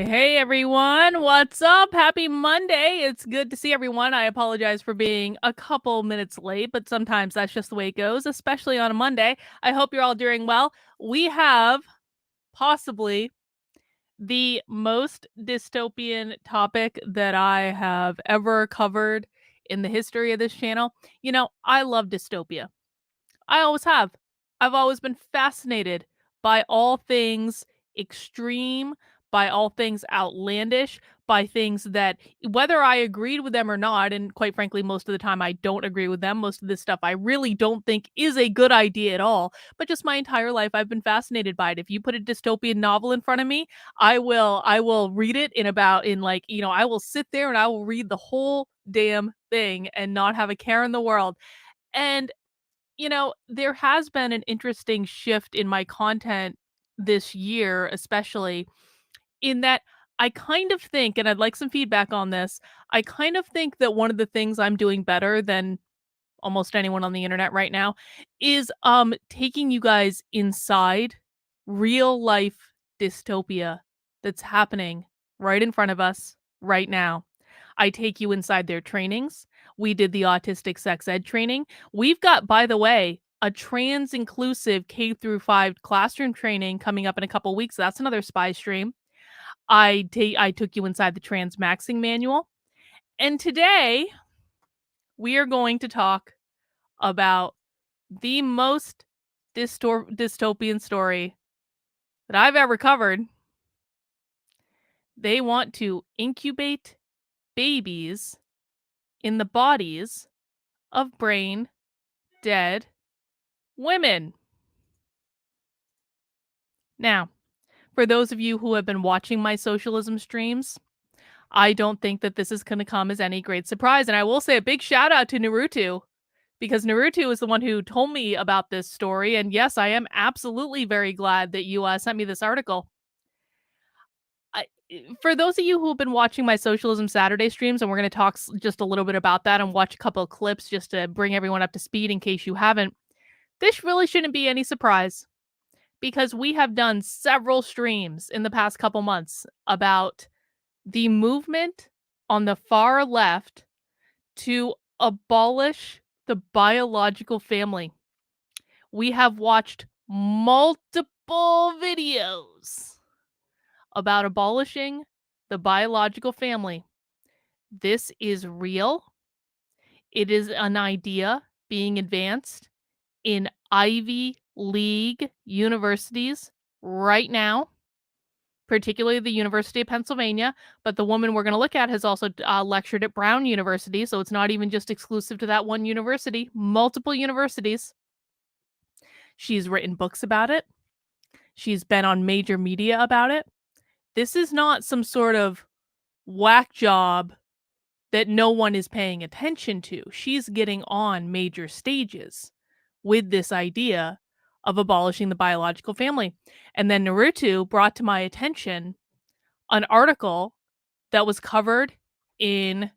Hey everyone, what's up? Happy Monday. It's good to see everyone. I apologize for being a couple minutes late, but sometimes that's just the way it goes, especially on a Monday. I hope you're all doing well. We have possibly the most dystopian topic that I have ever covered in the history of this channel. I love dystopia. I always have. I've always been fascinated by all things extreme, by all things outlandish, by things that, whether I agreed with them or not, and quite frankly, most of the time I don't agree with them. Most of this stuff I really don't think is a good idea at all. But just my entire life, I've been fascinated by it. If you put a dystopian novel in front of me, I will read it I will sit there and I will read the whole damn thing and not have a care in the world. And there has been an interesting shift in my content this year, especially in that I kind of think, and I'd like some feedback on this, I kind of think that one of the things I'm doing better than almost anyone on the internet right now is taking you guys inside real life dystopia that's happening right in front of us right now. I take you inside their trainings. We did the autistic sex ed training. We've got, by the way, a trans inclusive K through 5 classroom training coming up in a couple weeks. That's another spy stream. I took you inside the trans maxing manual. And today we are going to talk about the most dystopian story that I've ever covered. They want to incubate babies in the bodies of brain dead women. Now, for those of you who have been watching my socialism streams, I don't think that this is going to come as any great surprise. And I will say a big shout out to Naruto, because Naruto is the one who told me about this story. And yes, I am absolutely very glad that you sent me this article. For those of you who have been watching my Socialism Saturday streams, and we're going to talk just a little bit about that and watch a couple of clips just to bring everyone up to speed in case you haven't, this really shouldn't be any surprise, because we have done several streams in the past couple months about the movement on the far left to abolish the biological family. We have watched multiple videos about abolishing the biological family. This is real. It is an idea being advanced in Ivy League universities right now, particularly the University of Pennsylvania. But the woman we're going to look at has also lectured at Brown University, so it's not even just exclusive to that one university, multiple universities. She's written books about it. She's been on major media about it. This is not some sort of whack job that no one is paying attention to. She's getting on major stages with this idea of abolishing the biological family. And then Naruto brought to my attention an article that was covered in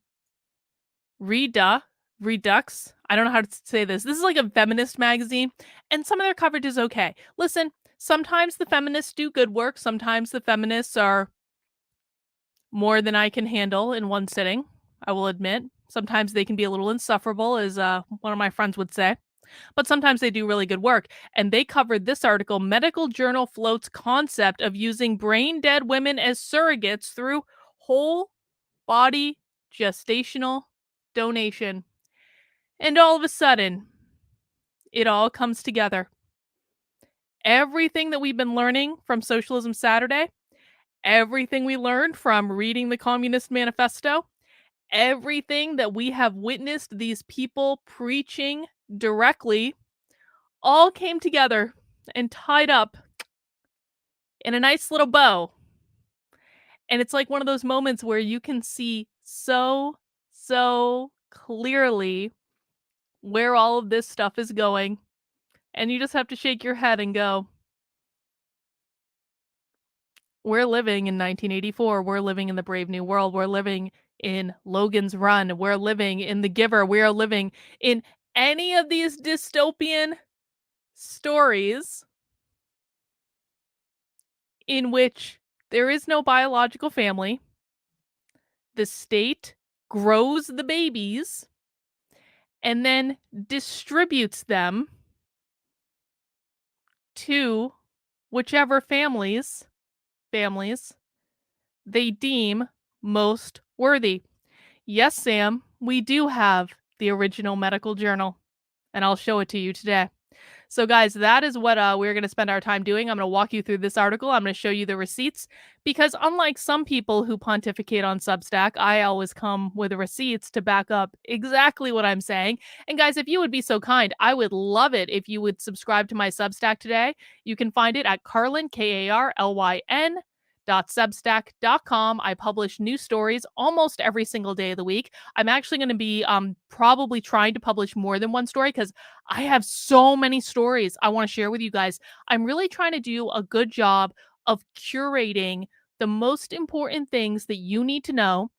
Redux. I don't know how to say this. This is like a feminist magazine, and some of their coverage is okay. Listen, sometimes the feminists do good work. Sometimes the feminists are more than I can handle in one sitting, I will admit. Sometimes they can be a little insufferable, as one of my friends would say. But sometimes they do really good work. And they covered this article, Medical Journal Floats Concept of Using Brain Dead Women as Surrogates Through Whole Body Gestational Donation. And all of a sudden, it all comes together. Everything that we've been learning from Socialism Saturday, everything we learned from reading the Communist Manifesto, everything that we have witnessed these people preaching directly, all came together and tied up in a nice little bow. And it's like one of those moments where you can see so clearly where all of this stuff is going. And you just have to shake your head and go, we're living in 1984. We're living in the Brave New World. We're living in Logan's Run. We're living in The Giver. We are living in any of these dystopian stories in which There is no biological family. The state grows the babies and then distributes them to whichever families they deem most worthy. Yes, Sam, we do have the original medical journal, and I'll show it to you today. So, guys, that is what we're going to spend our time doing. I'm going to walk you through this article. I'm going to show you the receipts because, unlike some people who pontificate on Substack, I always come with receipts to back up exactly what I'm saying. And, guys, if you would be so kind, I would love it if you would subscribe to my Substack today. You can find it at Carlyn, Karlyn. Substack.com. I publish new stories almost every single day of the week. I'm actually going to be probably trying to publish more than one story because I have so many stories I want to share with you guys. I'm really trying to do a good job of curating the most important things that you need to know,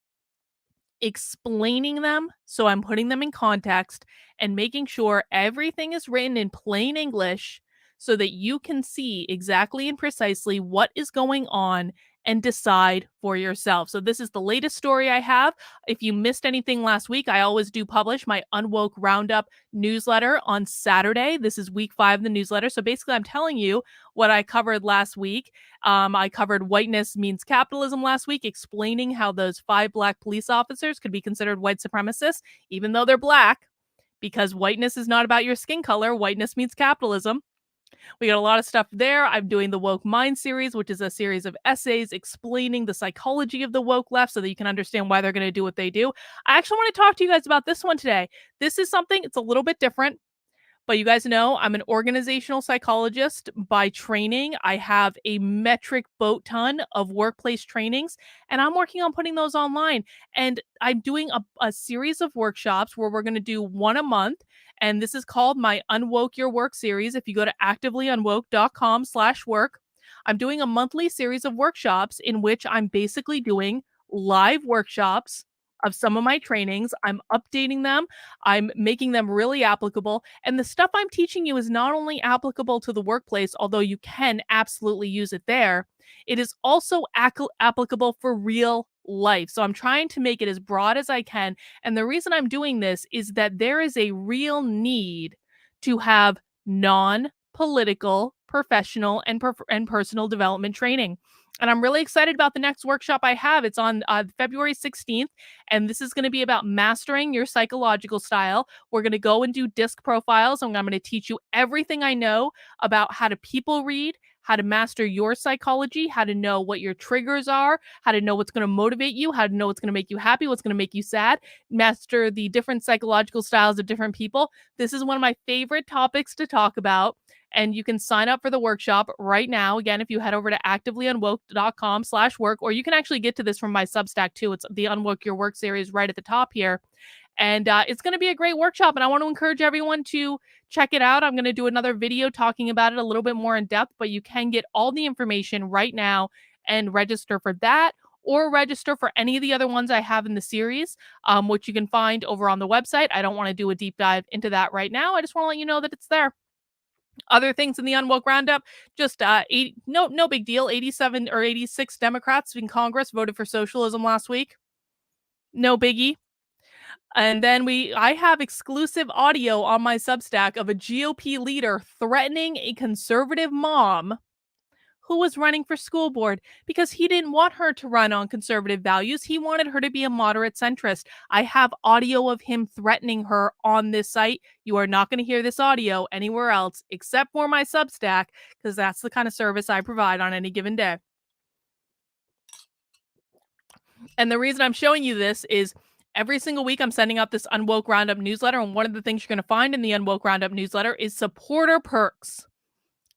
explaining them. So I'm putting them in context and making sure everything is written in plain English so that you can see exactly and precisely what is going on and decide for yourself. So this is the latest story I have. If you missed anything last week, I always do publish my Unwoke Roundup newsletter on Saturday. This is week 5 of the newsletter. So basically, I'm telling you what I covered last week. I covered whiteness means capitalism last week, explaining how those 5 black police officers could be considered white supremacists, even though they're black, because whiteness is not about your skin color. Whiteness means capitalism. We got a lot of stuff there. I'm doing the Woke Mind series, which is a series of essays explaining the psychology of the woke left so that you can understand why they're going to do what they do. I actually want to talk to you guys about this one today. This is something, it's a little bit different. But you guys know I'm an organizational psychologist by training. I have a metric boat ton of workplace trainings, and I'm working on putting those online. And I'm doing a series of workshops where we're going to do one a month. And this is called my Unwoke Your Work series. If you go to activelyunwoke.com/work, I'm doing a monthly series of workshops in which I'm basically doing live workshops of some of my trainings. I'm updating them. I'm making them really applicable. And the stuff I'm teaching you is not only applicable to the workplace, although you can absolutely use it there, it is also applicable for real life. So I'm trying to make it as broad as I can. And the reason I'm doing this is that there is a real need to have non-political, professional, and personal development training. And I'm really excited about the next workshop I have. It's on February 16th. And this is going to be about mastering your psychological style. We're going to go and do disc profiles. And I'm going to teach you everything I know about how to people read, how to master your psychology, how to know what your triggers are, how to know what's going to motivate you, how to know what's going to make you happy, what's going to make you sad, master the different psychological styles of different people. This is one of my favorite topics to talk about. And you can sign up for the workshop right now. Again, if you head over to activelyunwoke.com/work, or you can actually get to this from my Substack too. It's the Unwoke Your Work series right at the top here. And it's going to be a great workshop. And I want to encourage everyone to check it out. I'm going to do another video talking about it a little bit more in depth, but you can get all the information right now and register for that, or register for any of the other ones I have in the series, which you can find over on the website. I don't want to do a deep dive into that right now. I just want to let you know that it's there. Other things in the Unwoke Roundup, just no big deal. 87 or 86 Democrats in Congress voted for socialism last week. No biggie. And then I have exclusive audio on my Substack of a GOP leader threatening a conservative mom who was running for school board because he didn't want her to run on conservative values. He wanted her to be a moderate centrist. I have audio of him threatening her on this site. You are not going to hear this audio anywhere else except for my Substack, because that's the kind of service I provide on any given day. And the reason I'm showing you this is every single week I'm sending out this Unwoke Roundup newsletter. And one of the things you're going to find in the Unwoke Roundup newsletter is supporter perks.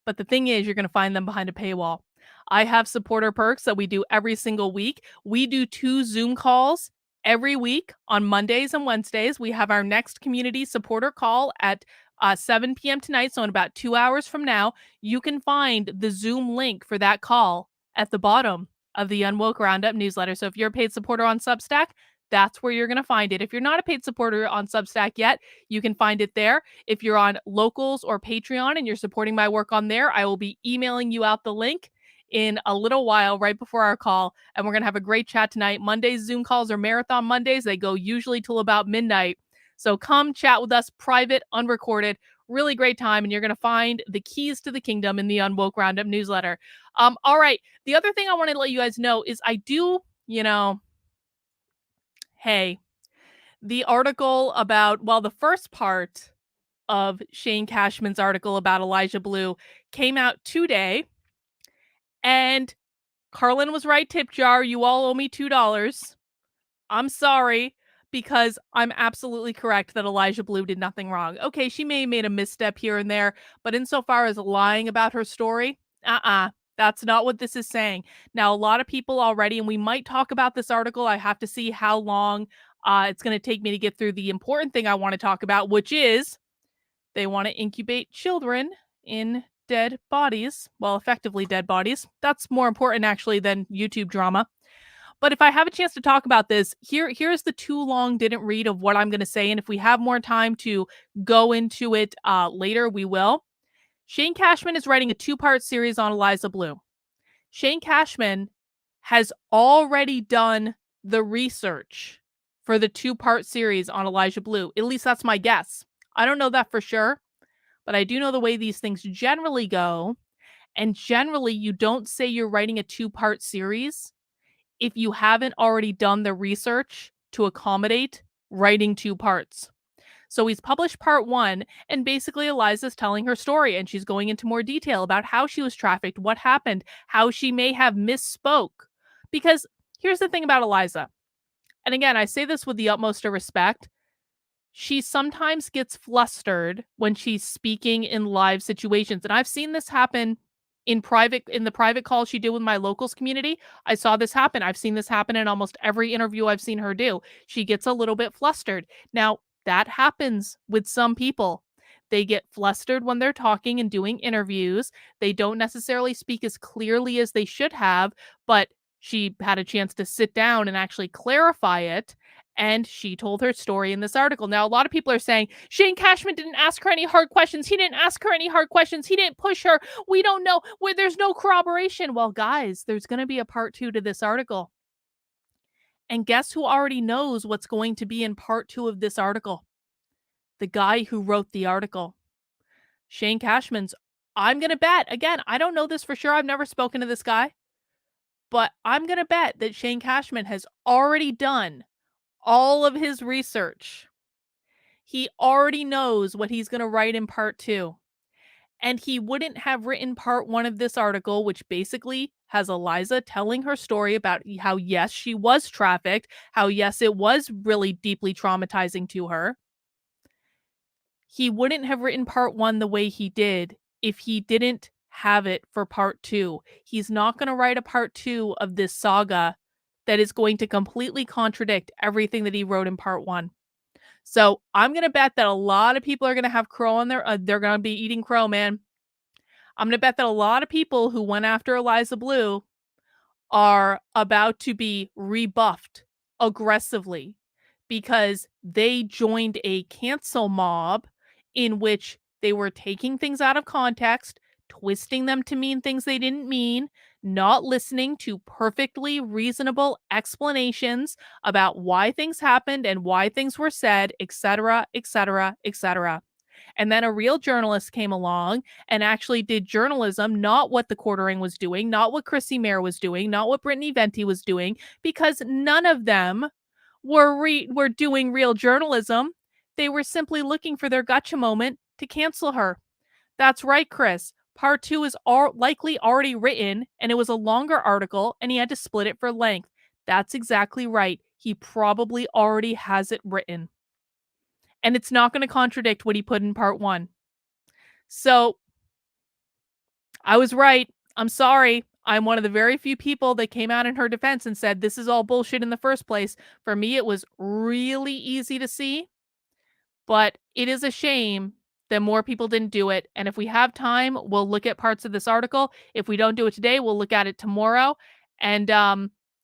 But the thing is, you're going to find them behind a paywall. I have supporter perks that we do every single week. We do 2 Zoom calls every week on Mondays and Wednesdays. We have our next community supporter call at 7 p.m. tonight. So in about 2 hours from now, you can find the Zoom link for that call at the bottom of the Unwoke Roundup newsletter. So if you're a paid supporter on Substack, that's where you're going to find it. If you're not a paid supporter on Substack yet, you can find it there. If you're on Locals or Patreon and you're supporting my work on there, I will be emailing you out the link in a little while right before our call, and we're going to have a great chat tonight. Mondays Zoom calls are marathon Mondays. They go usually till about midnight. So come chat with us, private, unrecorded. Really great time, and you're going to find the keys to the kingdom in the Unwoke Roundup newsletter. All right. The other thing I want to let you guys know is I do, hey, the article about, well, the first part of Shane Cashman's article about Elijah Blue came out today, and Carlin was right, tip jar. You all owe me $2. I'm sorry, because I'm absolutely correct that Elijah Blue did nothing wrong. Okay, she may have made a misstep here and there, but insofar as lying about her story, that's not what this is saying. Now, a lot of people already, and we might talk about this article. I have to see how long it's going to take me to get through the important thing I want to talk about, which is they want to incubate children in dead bodies. Well, effectively dead bodies. That's more important, actually, than YouTube drama. But if I have a chance to talk about this, here's the too long didn't read of what I'm going to say. And if we have more time to go into it later, we will. Shane Cashman is writing a 2-part series on Elijah Blue. Shane Cashman has already done the research for the 2-part series on Elijah Blue. At least that's my guess. I don't know that for sure, but I do know the way these things generally go. And generally, you don't say you're writing a 2-part series if you haven't already done the research to accommodate writing 2 parts. So he's published part 1, and basically Eliza's telling her story, and she's going into more detail about how she was trafficked, what happened, how she may have misspoke. Because here's the thing about Eliza. And again, I say this with the utmost of respect. She sometimes gets flustered when she's speaking in live situations. And I've seen this happen in the private calls she did with my locals community. I saw this happen. I've seen this happen in almost every interview I've seen her do. She gets a little bit flustered. Now, that happens with some people. They get flustered when they're talking and doing interviews. They don't necessarily speak as clearly as they should have, but she had a chance to sit down and actually clarify it. And she told her story in this article. Now, a lot of people are saying, Shane Cashman didn't ask her any hard questions. He didn't ask her any hard questions. He didn't push her. We don't know. Where there's no corroboration. Well, guys, there's going to be a part 2 to this article. And guess who already knows what's going to be in part 2 of this article? The guy who wrote the article. Shane Cashman's, I'm going to bet, again, I don't know this for sure. I've never spoken to this guy. But I'm going to bet that Shane Cashman has already done all of his research. He already knows what he's going to write in part 2. And he wouldn't have written part 1 of this article, which basically has Eliza telling her story about how, yes, she was trafficked, how, yes, it was really deeply traumatizing to her. He wouldn't have written part 1 the way he did if he didn't have it for part 2. He's not going to write a part 2 of this saga that is going to completely contradict everything that he wrote in part 1. So I'm going to bet that a lot of people are going to have crow on their, they're going to be eating crow, man. I'm going to bet that a lot of people who went after Elijah Blue are about to be rebuffed aggressively because they joined a cancel mob in which they were taking things out of context, twisting them to mean things they didn't mean, not listening to perfectly reasonable explanations about why things happened and why things were said, etc., etc., etc. And then a real journalist came along and actually did journalism, not what the Quartering was doing, not what Chrissy Mayer was doing, not what Brittany Venti was doing, because none of them were doing real journalism. They were simply looking for their gotcha moment to cancel her. That's right, Chris. Part 2 is likely already written, and it was a longer article, and he had to split it for length. That's exactly right. He probably already has it written. And it's not going to contradict what he put in part 1. So, I was right. I'm sorry. I'm one of the very few people that came out in her defense and said this is all bullshit in the first place. For me, it was really easy to see, but it is a shame that more people didn't do it. And if we have time, we'll look at parts of this article. If we don't do it today, we'll look at it tomorrow. And,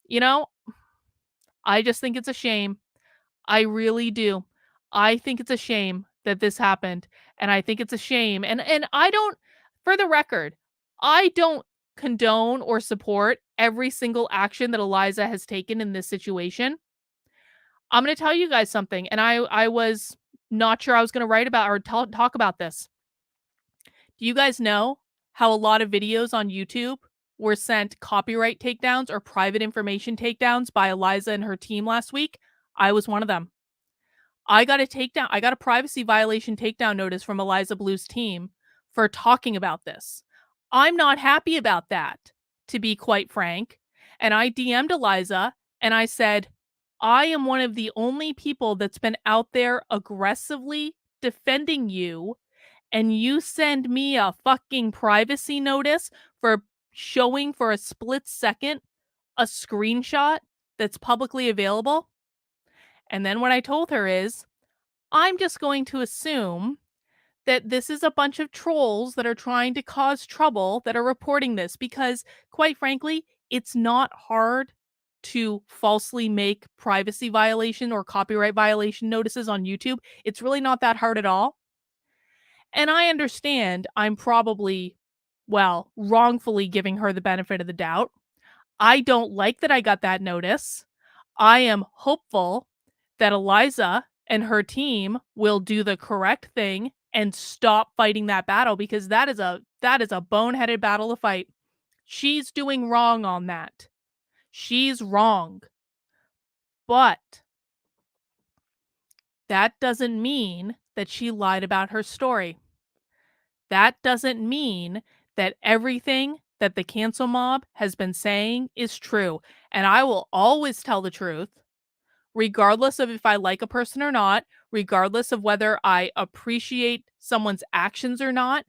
you know, I just think it's a shame. I really do. I think it's a shame that this happened. And I think it's a shame. And I don't, for the record, I don't condone or support every single action that Eliza has taken in this situation. I'm going to tell you guys something, and I was not sure I was going to write about or talk about this. Do you guys know how a lot of videos on YouTube were sent copyright takedowns or private information takedowns by Eliza and her team last week? I was one of them. I got a privacy violation takedown notice from Eliza Blue's team for talking about this. I'm not happy about that, to be quite frank. And I DM'd Eliza and I said, I am one of the only people that's been out there aggressively defending you, and you send me a fucking privacy notice for showing for a split second a screenshot that's publicly available. And then what I told her is, I'm just going to assume that this is a bunch of trolls that are trying to cause trouble that are reporting this, because quite frankly, it's not hard to falsely make privacy violation or copyright violation notices on YouTube. It's really not that hard at all. And I understand I'm probably, well, wrongfully giving her the benefit of the doubt. I don't like that I got that notice. I am hopeful that Eliza and her team will do the correct thing and stop fighting that battle, because that is a boneheaded battle to fight. She's doing wrong on that. She's wrong. But that doesn't mean that she lied about her story. That doesn't mean that everything that the cancel mob has been saying is true. And I will always tell the truth, regardless of if I like a person or not, regardless of whether I appreciate someone's actions or not.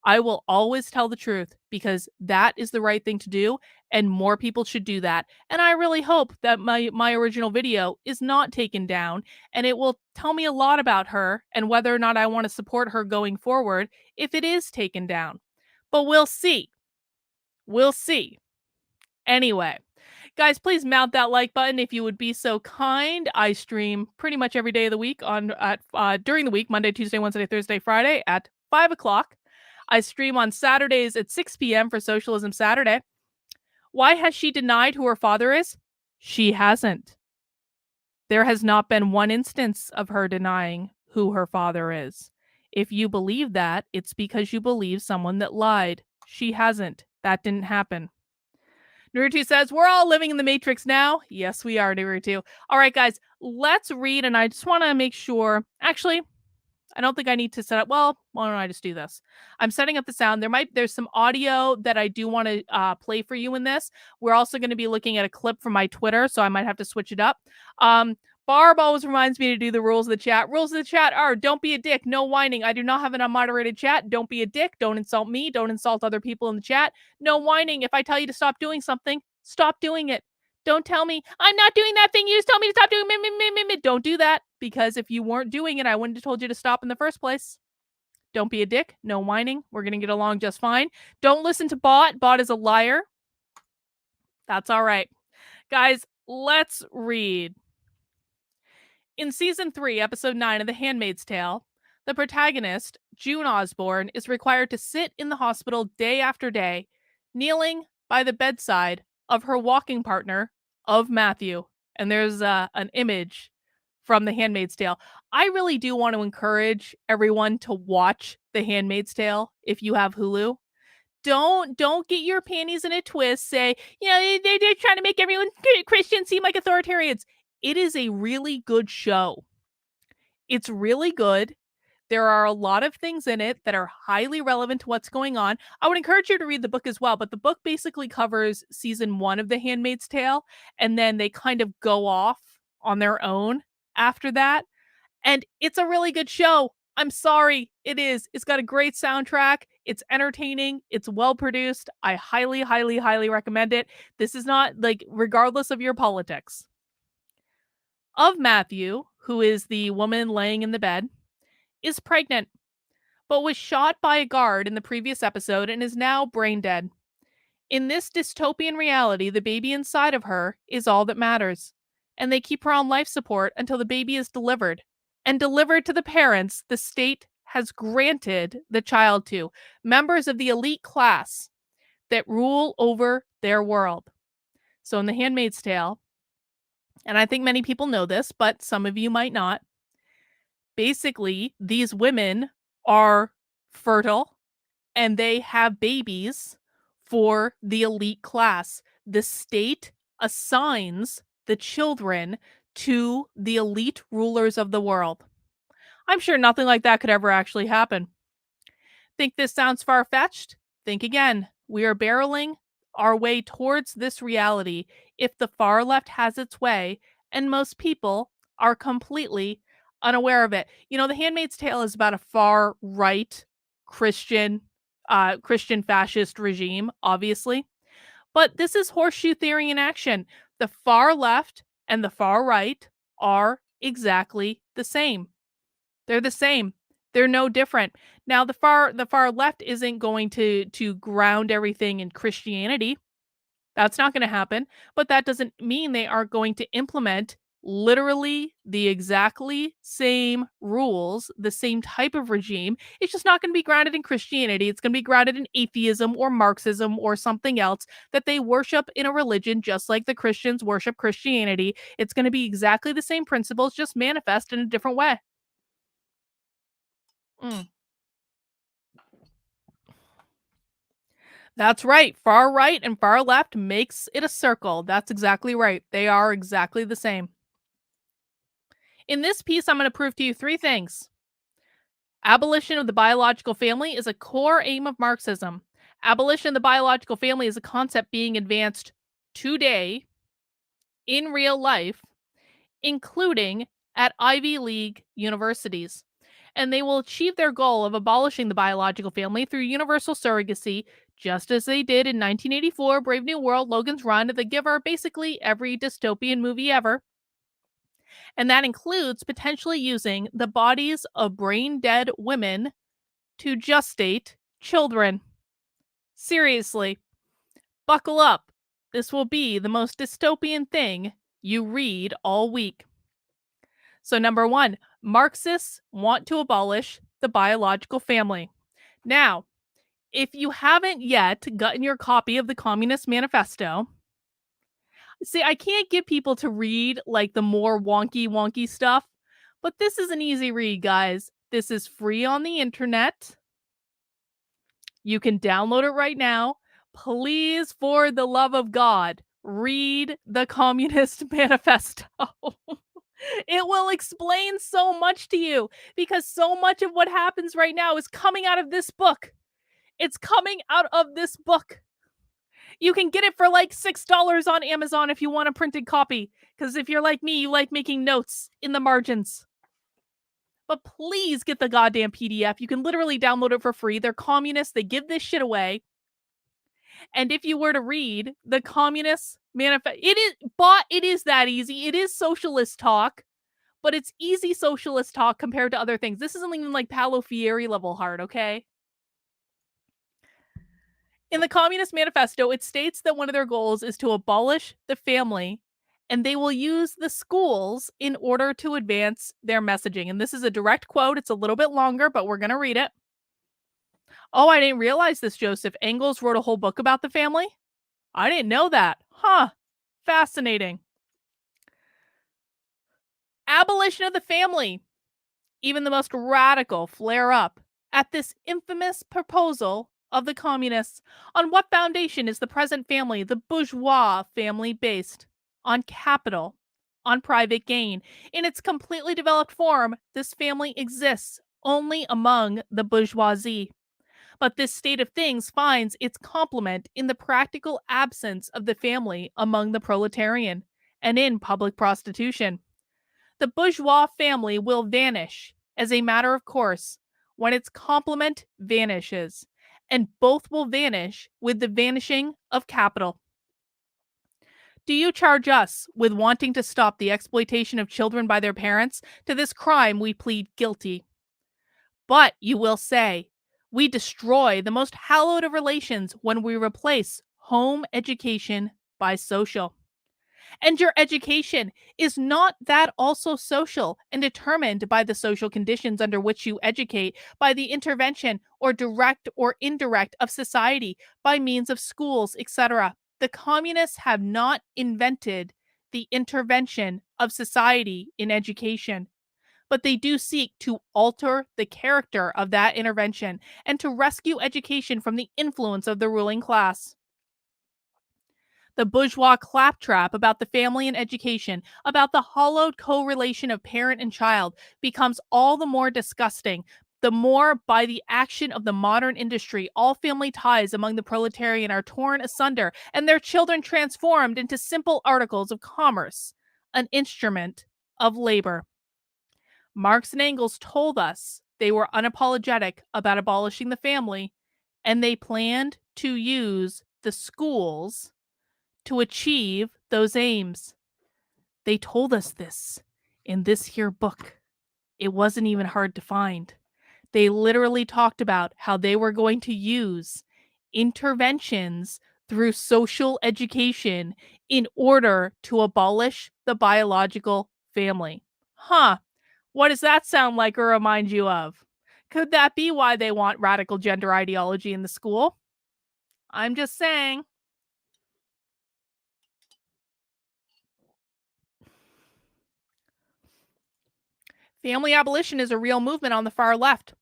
I will always tell the truth, because that is the right thing to do, and more people should do that. And I really hope that my original video is not taken down, and it will tell me a lot about her and whether or not I want to support her going forward if it is taken down. But we'll see. We'll see. Anyway, guys, please mount that like button if you would be so kind. I stream pretty much every day of the week during the week, Monday, Tuesday, Wednesday, Thursday, Friday at 5 o'clock. I stream on Saturdays at 6 p.m. for Socialism Saturday. Why has she denied who her father is? She hasn't. There has not been one instance of her denying who her father is. If you believe that, it's because you believe someone that lied. She hasn't. That didn't happen. Naruto says, we're all living in the Matrix now. Yes, we are, Naruto. All right, guys, let's read. And I just want to make sure. Actually, I don't think I need to set up. Well, why don't I just do this? I'm setting up the sound. There's some audio that I do want to play for you in this. We're also going to be looking at a clip from my Twitter, so I might have to switch it up. Barb always reminds me to do the rules of the chat. Rules of the chat are: don't be a dick, no whining. I do not have an unmoderated chat. Don't be a dick. Don't insult me. Don't insult other people in the chat. No whining. If I tell you to stop doing something, stop doing it. Don't tell me, I'm not doing that thing you just told me to stop doing. Don't do that, because if you weren't doing it, I wouldn't have told you to stop in the first place. Don't be a dick. No whining. We're going to get along just fine. Don't listen to Bot. Bot is a liar. That's all right. Guys, let's read. In Season 3, Episode 9 of The Handmaid's Tale, the protagonist, June Osborne, is required to sit in the hospital day after day, kneeling by the bedside of her walking partner, of Matthew. And there's an image from The Handmaid's Tale. I really do want to encourage everyone to watch The Handmaid's Tale if you have Hulu. Don't get your panties in a twist. Say, they're trying to make everyone Christian seem like authoritarians. It is a really good show. It's really good. There are a lot of things in it that are highly relevant to what's going on. I would encourage you to read the book as well, but the book basically covers season 1 of The Handmaid's Tale, and then they kind of go off on their own after that. And it's a really good show. I'm sorry, it is. It's got a great soundtrack. It's entertaining. It's well produced. I highly, highly, highly recommend it. This is not, regardless of your politics. Of Matthew, who is the woman laying in the bed, is pregnant, but was shot by a guard in the previous episode and is now brain dead. In this dystopian reality, the baby inside of her is all that matters, and they keep her on life support until the baby is delivered, and delivered to the parents the state has granted the child to, members of the elite class. that rule over their world. So in The Handmaid's Tale, and I think many people know this, but some of you might not, basically, these women are fertile and they have babies for the elite class. The state assigns the children to the elite rulers of the world. I'm sure nothing like that could ever actually happen. Think this sounds far fetched? Think again. We are barreling our way towards this reality if the far left has its way, and most people are completely unaware of it. You know, The Handmaid's Tale is about a far right Christian, Christian fascist regime, obviously. But this is horseshoe theory in action. The far left and the far right are exactly the same. They're the same. They're no different. Now the far left isn't going to ground everything in Christianity. That's not going to happen, but that doesn't mean they aren't going to implement literally the exactly same rules, the same type of regime. It's just not going to be grounded in Christianity. It's going to be grounded in atheism or Marxism or something else that they worship in a religion just like the Christians worship Christianity. It's going to be exactly the same principles, just manifest in a different way. Mm. That's right. Far right and far left makes it a circle. That's exactly right. They are exactly the same. In this piece, I'm going to prove to you three things. Abolition of the biological family is a core aim of Marxism. Abolition of the biological family is a concept being advanced today in real life, including at Ivy League universities. And they will achieve their goal of abolishing the biological family through universal surrogacy, just as they did in 1984, Brave New World, Logan's Run, The Giver, basically every dystopian movie ever. And that includes potentially using the bodies of brain dead women to gestate children. Seriously, buckle up. This will be the most dystopian thing you read all week. So, number one, Marxists want to abolish the biological family. Now, if you haven't yet gotten your copy of the Communist Manifesto, see, I can't get people to read like the more wonky stuff, but this is an easy read, guys. This is free on the internet. You can download it right now. Please, for the love of God, read the Communist Manifesto. It will explain so much to you because so much of what happens right now is coming out of this book. It's coming out of this book. You can get it for like $6 on Amazon if you want a printed copy. Because if you're like me, you like making notes in the margins. But please get the goddamn PDF. You can literally download it for free. They're communists. They give this shit away. And if you were to read the Communist Manifesto, it is that easy. It is socialist talk, but it's easy socialist talk compared to other things. This isn't even like Paulo Freire level hard, okay? In the Communist Manifesto, it states that one of their goals is to abolish the family, and they will use the schools in order to advance their messaging. And this is a direct quote. It's a little bit longer, but we're going to read it. Oh, I didn't realize this, Joseph. Engels wrote a whole book about the family? I didn't know that. Huh. Fascinating. Abolition of the family. Even the most radical flare up at this infamous proposal of the communists. On what foundation is the present family, the bourgeois family, based? On capital, on private gain. In its completely developed form, this family exists only among the bourgeoisie. But this state of things finds its complement in the practical absence of the family among the proletarian and in public prostitution. The bourgeois family will vanish as a matter of course when its complement vanishes, and both will vanish with the vanishing of capital. Do you charge us with wanting to stop the exploitation of children by their parents? To this crime we plead guilty. But, you will say, we destroy the most hallowed of relations when we replace home education by social. And your education, is not that also social and determined by the social conditions under which you educate, by the intervention or direct or indirect of society by means of schools, etc.? The communists have not invented the intervention of society in education, but they do seek to alter the character of that intervention and to rescue education from the influence of the ruling class. The bourgeois claptrap about the family and education, about the hollowed correlation of parent and child, becomes all the more disgusting the more by the action of the modern industry all family ties among the proletarian are torn asunder and their children transformed into simple articles of commerce, an instrument of labor. Marx and Engels told us they were unapologetic about abolishing the family, and they planned to use the schools to achieve those aims. They told us this in this here book. It wasn't even hard to find. They literally talked about how they were going to use interventions through social education in order to abolish the biological family. Huh. What does that sound like or remind you of? Could that be why they want radical gender ideology in the school? I'm just saying. Family abolition is a real movement on the far left.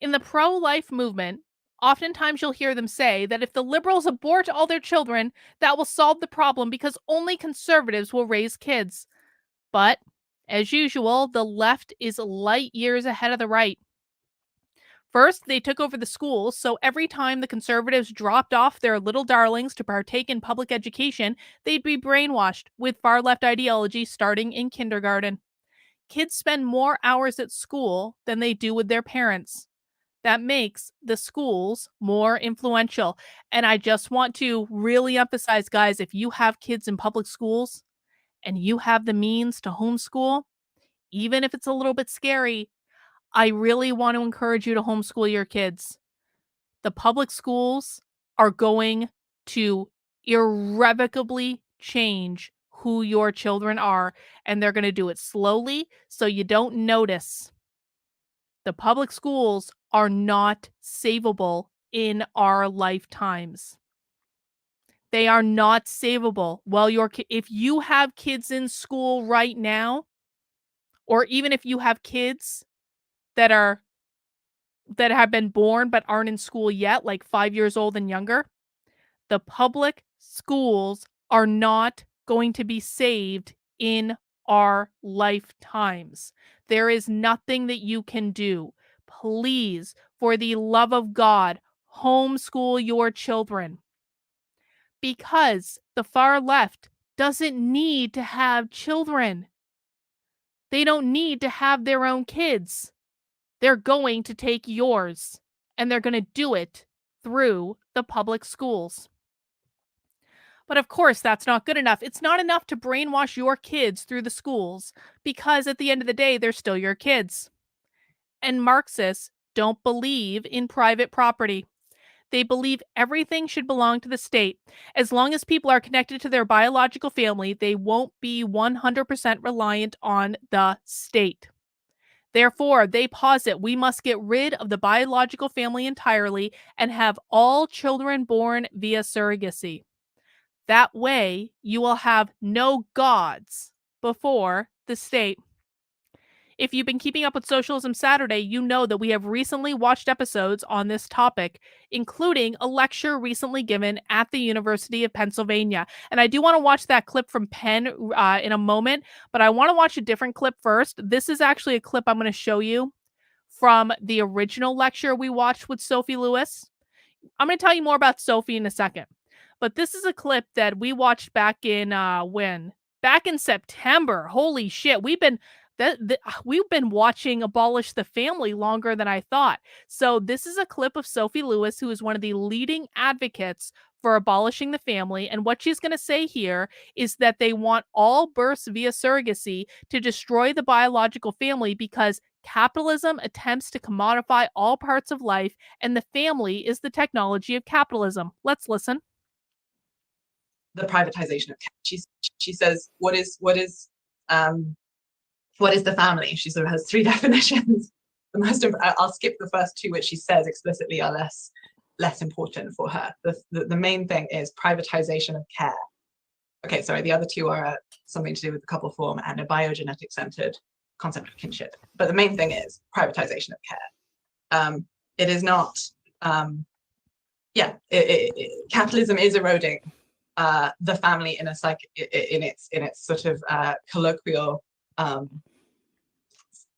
In the pro life movement, oftentimes you'll hear them say that if the liberals abort all their children, that will solve the problem because only conservatives will raise kids. But, as usual, the left is light years ahead of the right. First, they took over the schools, so every time the conservatives dropped off their little darlings to partake in public education, they'd be brainwashed with far left ideology starting in kindergarten. Kids spend more hours at school than they do with their parents. That makes the schools more influential. And I just want to really emphasize, guys, if you have kids in public schools and you have the means to homeschool, even if it's a little bit scary, I really want to encourage you to homeschool your kids. The public schools are going to irrevocably change who your children are, and they're going to do it slowly so you don't notice. The public schools are not savable in our lifetimes. They are not savable. Well, if you have kids in school right now, or even if you have kids that are that have been born but aren't in school yet, like 5 years old and younger, the public schools are not going to be saved in our lifetimes. There is nothing that you can do. Please, for the love of God, homeschool your children. Because the far left doesn't need to have children. They don't need to have their own kids. They're going to take yours, and they're going to do it through the public schools. But of course, that's not good enough. It's not enough to brainwash your kids through the schools because at the end of the day, they're still your kids. And Marxists don't believe in private property. They believe everything should belong to the state. As long as people are connected to their biological family, they won't be 100% reliant on the state. Therefore, they posit we must get rid of the biological family entirely and have all children born via surrogacy. That way, you will have no gods before the state. If you've been keeping up with Socialism Saturday, you know that we have recently watched episodes on this topic, including a lecture recently given at the University of Pennsylvania. And I do want to watch that clip from Penn in a moment, but I want to watch a different clip first. This is actually a clip I'm going to show you from the original lecture we watched with Sophie Lewis. I'm going to tell you more about Sophie in a second. But this is a clip that we watched back in when? Back in September. Holy shit. We've been watching Abolish the Family longer than I thought. So this is a clip of Sophie Lewis, who is one of the leading advocates for abolishing the family. And what she's going to say here is that they want all births via surrogacy to destroy the biological family because capitalism attempts to commodify all parts of life, and the family is the technology of capitalism. Let's listen. the privatization of care. She says, what is the family? She sort of has three definitions. I'll skip the first two, which she says explicitly are less important for her. The main thing is privatization of care. Okay, sorry, the other two are something to do with the couple form and a biogenetic centered concept of kinship. But the main thing is privatization of care. It is not, capitalism is eroding the family in its sort of colloquial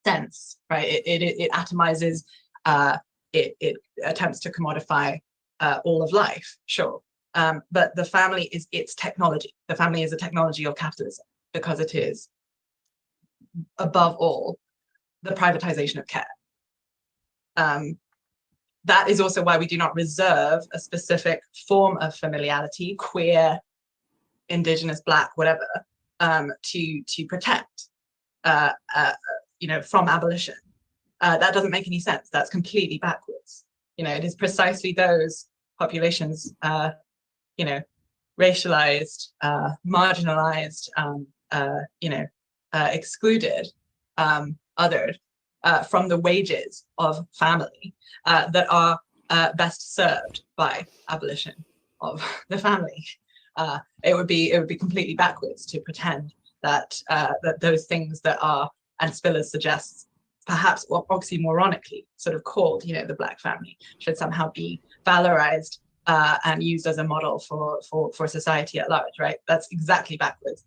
sense, right? It atomizes, it attempts to commodify all of life, sure. But the family is its technology. The family is a technology of capitalism because it is, above all, the privatization of care. That is also why we do not reserve a specific form of familiality, queer, indigenous, Black, whatever, to protect, from abolition. That doesn't make any sense. That's completely backwards. It is precisely those populations, racialized, marginalized, excluded, othered from the wages of family that are best served by abolition of the family. It would be completely backwards to pretend that those things that are, and Spillers suggests, perhaps oxymoronically sort of called, the Black family, should somehow be valorized and used as a model for society at large, right? That's exactly backwards.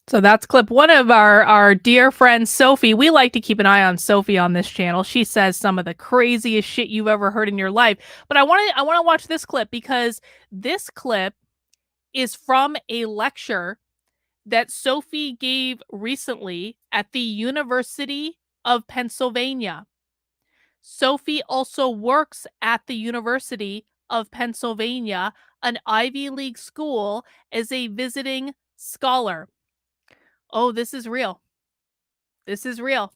So that's clip one of our dear friend Sophie. We like to keep an eye on Sophie on this channel. She says some of the craziest shit you've ever heard in your life. But I want to watch this clip because this clip is from a lecture that Sophie gave recently at the University of Pennsylvania. Sophie also works at the University of Pennsylvania, an Ivy League school, as a visiting scholar. Oh, this is real. This is real.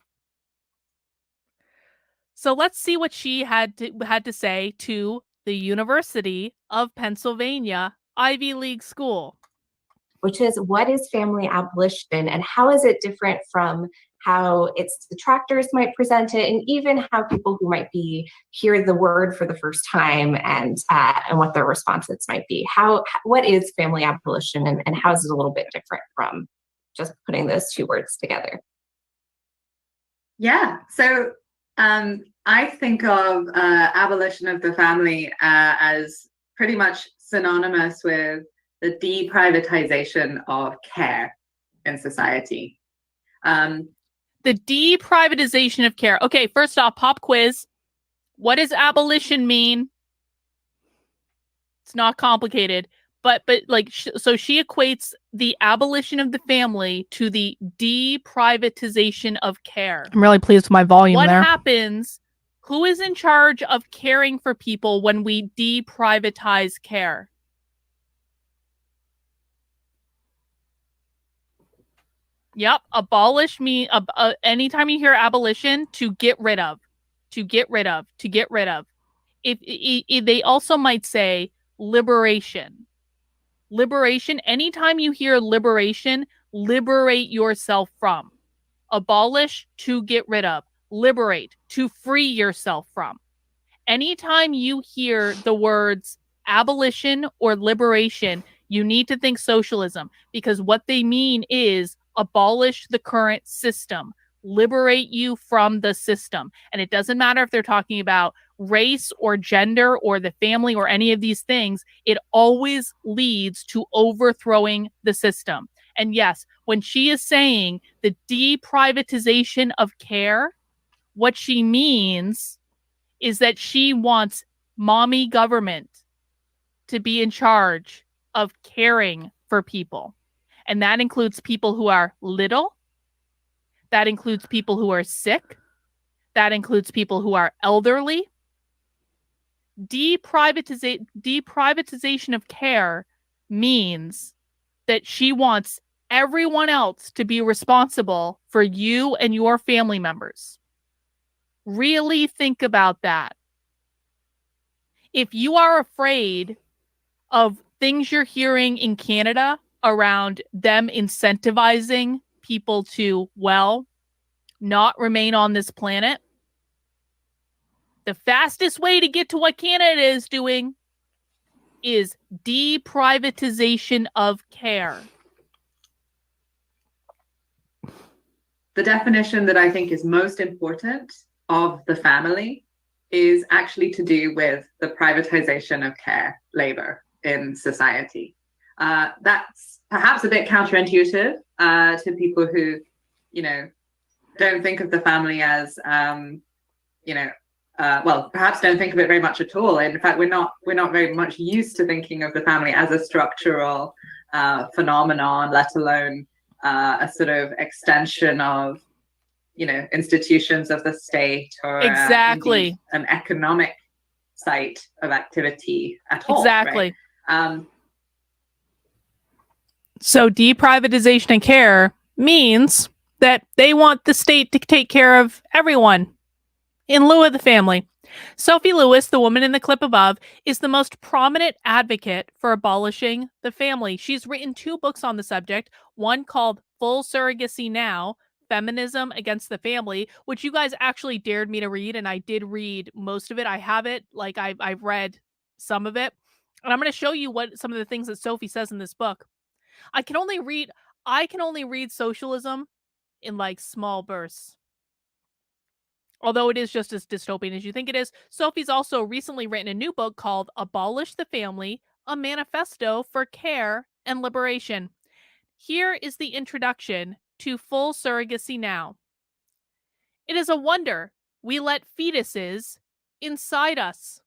So let's see what she had to say to the University of Pennsylvania Ivy League school. Which is, what is family abolition and how is it different from how its detractors might present it, and even how people who might hear the word for the first time and what their responses might be. What is family abolition and how is it a little bit different from just putting those two words together? Yeah, so I think of abolition of the family as pretty much synonymous with the deprivatization of care in society. The deprivatization of care. Okay, first off, pop quiz. What does abolition mean? It's not complicated. But so she equates the abolition of the family to the deprivatization of care. I'm really pleased with my volume there. What happens? Who is in charge of caring for people when we deprivatize care? Yep, abolish mean anytime you hear abolition, to get rid of, to get rid of, to get rid of. If they also might say liberation. Liberation, anytime you hear liberation, liberate yourself from. Abolish, to get rid of. Liberate, to free yourself from. Anytime you hear the words abolition or liberation, you need to think socialism, because what they mean is abolish the current system, liberate you from the system. And it doesn't matter if they're talking about race or gender or the family or any of these things, it always leads to overthrowing the system. And yes, when she is saying the deprivatization of care, what she means is that she wants mommy government to be in charge of caring for people. And that includes people who are little. That includes people who are sick. That includes people who are elderly. Deprivatization of care means that she wants everyone else to be responsible for you and your family members. Really think about that. If you are afraid of things you're hearing in Canada around them incentivizing people to, well, not remain on this planet, the fastest way to get to what Canada is doing is deprivatization of care. The definition that I think is most important of the family is actually to do with the privatization of care, labor in society. That's perhaps a bit counterintuitive to people who, don't think of the family as, well, perhaps don't think of it very much at all. In fact, we're not very much used to thinking of the family as a structural phenomenon, let alone a sort of extension of, institutions of the state or exactly an economic site of activity at all. Exactly. Right? So deprivatization of care means that they want the state to take care of everyone in lieu of the family. Sophie Lewis, the woman in the clip above, is the most prominent advocate for abolishing the family. She's written 2 books on the subject, one called Full Surrogacy Now, Feminism Against the Family, which you guys actually dared me to read, and I did read most of it. I have it, like I've read some of it, and I'm going to show you what some of the things that Sophie says in this book. I can only read socialism in like small bursts. Although it is just as dystopian as you think it is. Sophie's also recently written a new book called Abolish the Family, a Manifesto for Care and Liberation. Here is the introduction to Full Surrogacy Now. It is a wonder we let fetuses inside us.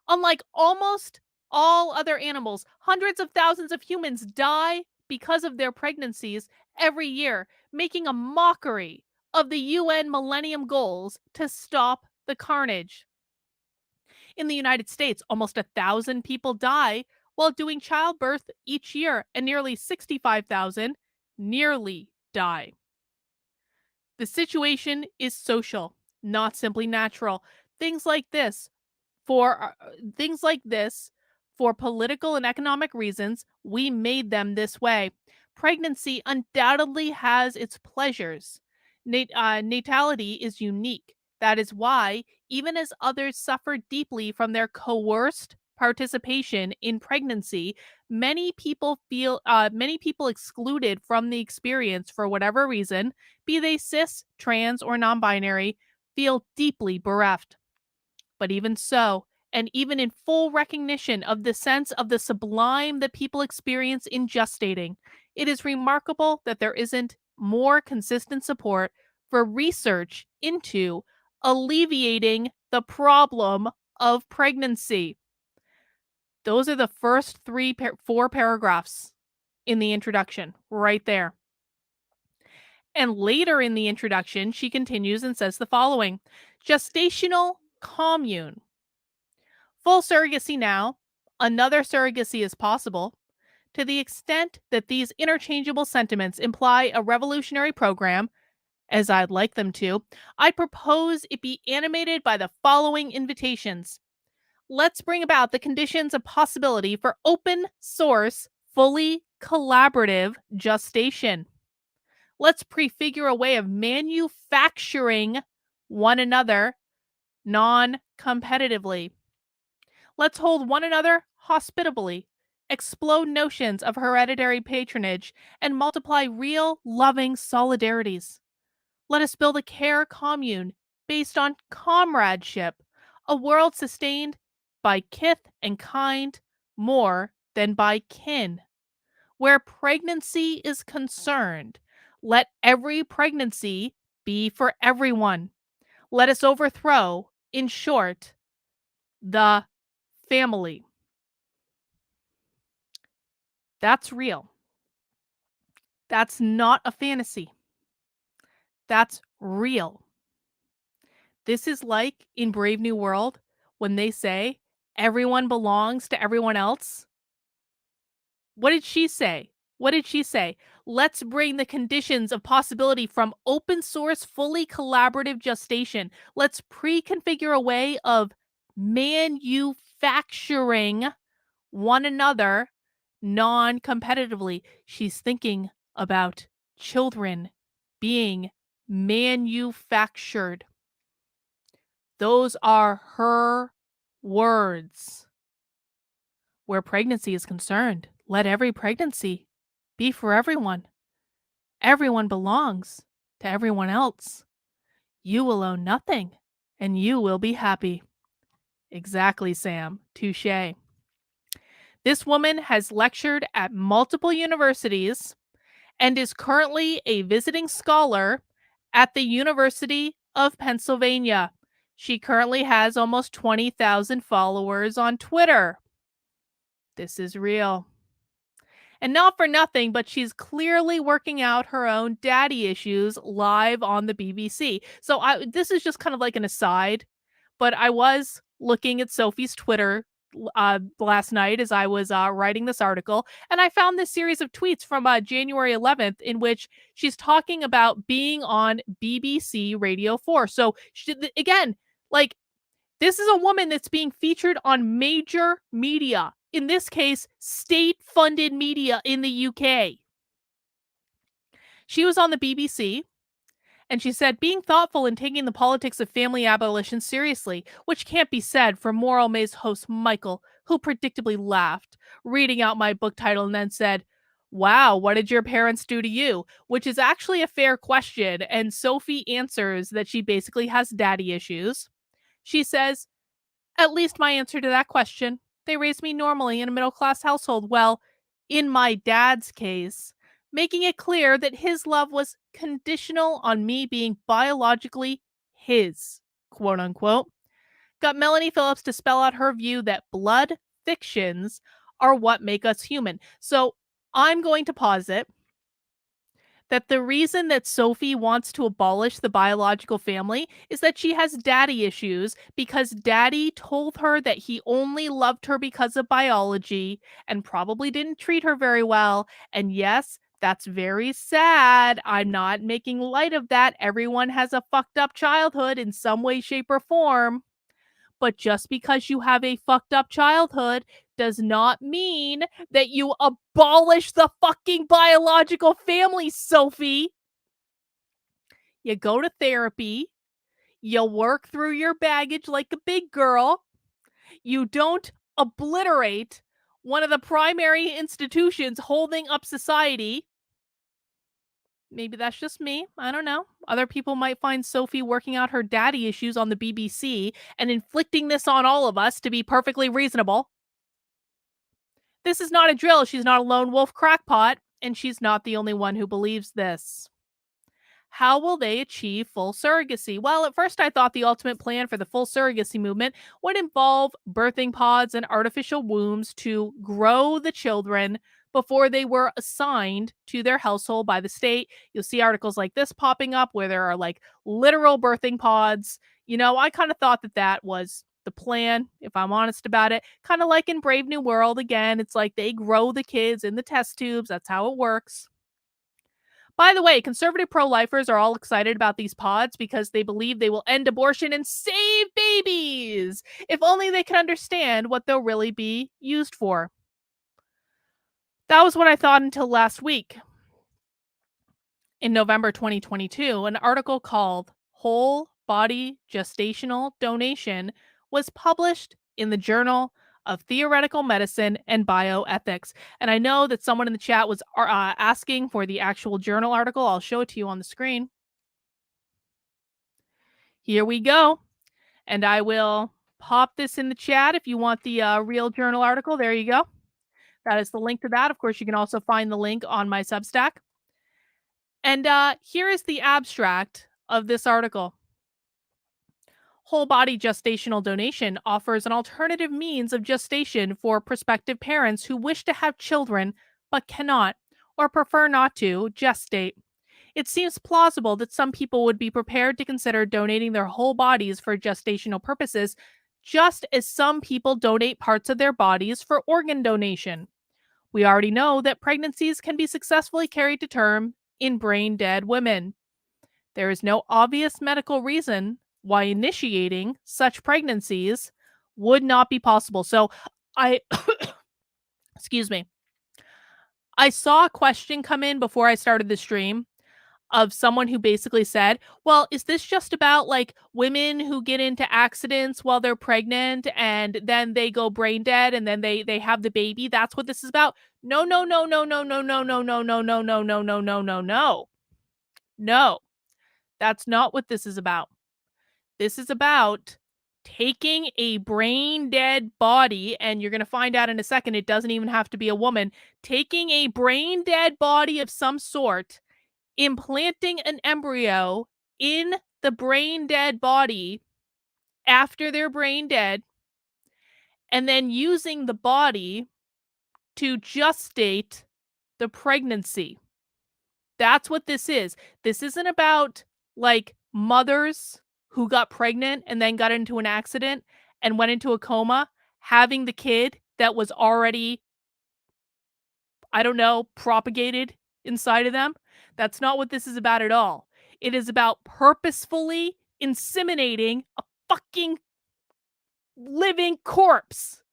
Unlike almost all other animals, hundreds of thousands of humans die because of their pregnancies every year, making a mockery of the UN Millennium Goals to stop the carnage. In the United States, almost 1,000 people die while doing childbirth each year, and nearly 65,000 nearly die. The situation is social, not simply natural. Things like this, for political and economic reasons, we made them this way. Pregnancy undoubtedly has its pleasures. Natality is unique. That is why, even as others suffer deeply from their coerced participation in pregnancy, many people excluded from the experience for whatever reason, be they cis, trans, or non-binary, feel deeply bereft. But even so, and even in full recognition of the sense of the sublime that people experience in gestating, it is remarkable that there isn't more consistent support for research into alleviating the problem of pregnancy. Those are the first 4 paragraphs in the introduction, right there. And later in the introduction, she continues and says the following: gestational commune. Full surrogacy now, another surrogacy is possible. To the extent that these interchangeable sentiments imply a revolutionary program, as I'd like them to, I propose it be animated by the following invitations. Let's bring about the conditions of possibility for open source, fully collaborative gestation. Let's prefigure a way of manufacturing one another non-competitively. Let's hold one another hospitably, explode notions of hereditary patronage, and multiply real, loving solidarities. Let us build a care commune based on comradeship, a world sustained by kith and kind more than by kin. Where pregnancy is concerned, let every pregnancy be for everyone. Let us overthrow, in short, the family. That's real. That's not a fantasy. That's real. This is like in Brave New World when they say everyone belongs to everyone else. What did she say? Let's bring the conditions of possibility from open source, fully collaborative gestation. Let's pre-configure a way of manufacturing one another non-competitively. She's thinking about children being manufactured. Those are her words. Where pregnancy is concerned, let every pregnancy be for everyone. Everyone belongs to everyone else. You will own nothing, and you will be happy. Exactly, Sam. Touché. This woman has lectured at multiple universities and is currently a visiting scholar at the University of Pennsylvania. She currently has almost 20,000 followers on Twitter. This is real. And not for nothing, but she's clearly working out her own daddy issues live on the BBC. So this is just kind of like an aside, but I was looking at Sophie's Twitter last night as I was writing this article, and I found this series of tweets from January 11th in which she's talking about being on BBC Radio 4. So again, like, this is a woman that's being featured on major media. In this case, state-funded media in the UK. She was on the BBC, and she said, being thoughtful and taking the politics of family abolition seriously, which can't be said for Moral Maze host Michael, who predictably laughed, reading out my book title and then said, wow, what did your parents do to you? Which is actually a fair question, and Sophie answers that she basically has daddy issues. She says, at least my answer to that question. They raised me normally in a middle-class household. Well, in my dad's case, making it clear that his love was conditional on me being biologically his, quote unquote. Got Melanie Phillips to spell out her view that blood fictions are what make us human. So I'm going to posit that the reason that Sophie wants to abolish the biological family is that she has daddy issues because daddy told her that he only loved her because of biology and probably didn't treat her very well. And yes, that's very sad. I'm not making light of that. Everyone has a fucked up childhood in some way, shape, or form. But just because you have a fucked up childhood does not mean that you abolish the fucking biological family, Sophie. You go to therapy. You work through your baggage like a big girl. You don't obliterate one of the primary institutions holding up society. Maybe that's just me. I don't know. Other people might find Sophie working out her daddy issues on the BBC and inflicting this on all of us to be perfectly reasonable. This is not a drill. She's not a lone wolf crackpot, and she's not the only one who believes this. How will they achieve full surrogacy? Well, at first I thought the ultimate plan for the full surrogacy movement would involve birthing pods and artificial wombs to grow the children before they were assigned to their household by the state. You'll see articles like this popping up where there are like literal birthing pods. You know, I kind of thought that that was the plan, if I'm honest about it. Kind of like in Brave New World, again, it's like they grow the kids in the test tubes. That's how it works. By the way, conservative pro-lifers are all excited about these pods because they believe they will end abortion and save babies. If only they could understand what they'll really be used for. That was what I thought until last week. In November 2022, an article called Whole Body Gestational Donation was published in the Journal of Theoretical Medicine and Bioethics. And I know that someone in the chat was asking for the actual journal article. I'll show it to you on the screen. Here we go. And I will pop this in the chat if you want the real journal article. There you go. That is the link to that. Of course, you can also find the link on my Substack. And here is the abstract of this article. Whole body gestational donation offers an alternative means of gestation for prospective parents who wish to have children but cannot or prefer not to gestate. It seems plausible that some people would be prepared to consider donating their whole bodies for gestational purposes, just as some people donate parts of their bodies for organ donation. We already know that pregnancies can be successfully carried to term in brain-dead women. There is no obvious medical reason why initiating such pregnancies would not be possible. So I Excuse me. I saw a question come in before I started the stream of someone who basically said, well, is this just about like women who get into accidents while they're pregnant and then they go brain dead and then they have the baby? That's what this is about? No, no, no, no, no, no, no, no, no, no, no, no, no, no, no, no, no. No, that's not what this is about. This is about taking a brain dead body, and you're going to find out in a second, it doesn't even have to be a woman, taking a brain dead body of some sort, implanting an embryo in the brain dead body after they're brain dead, and then using the body to gestate the pregnancy. That's what this is. This isn't about like mothers who got pregnant and then got into an accident and went into a coma, having the kid that was already, I don't know, propagated inside of them. That's not what this is about at all. It is about purposefully inseminating a fucking living corpse.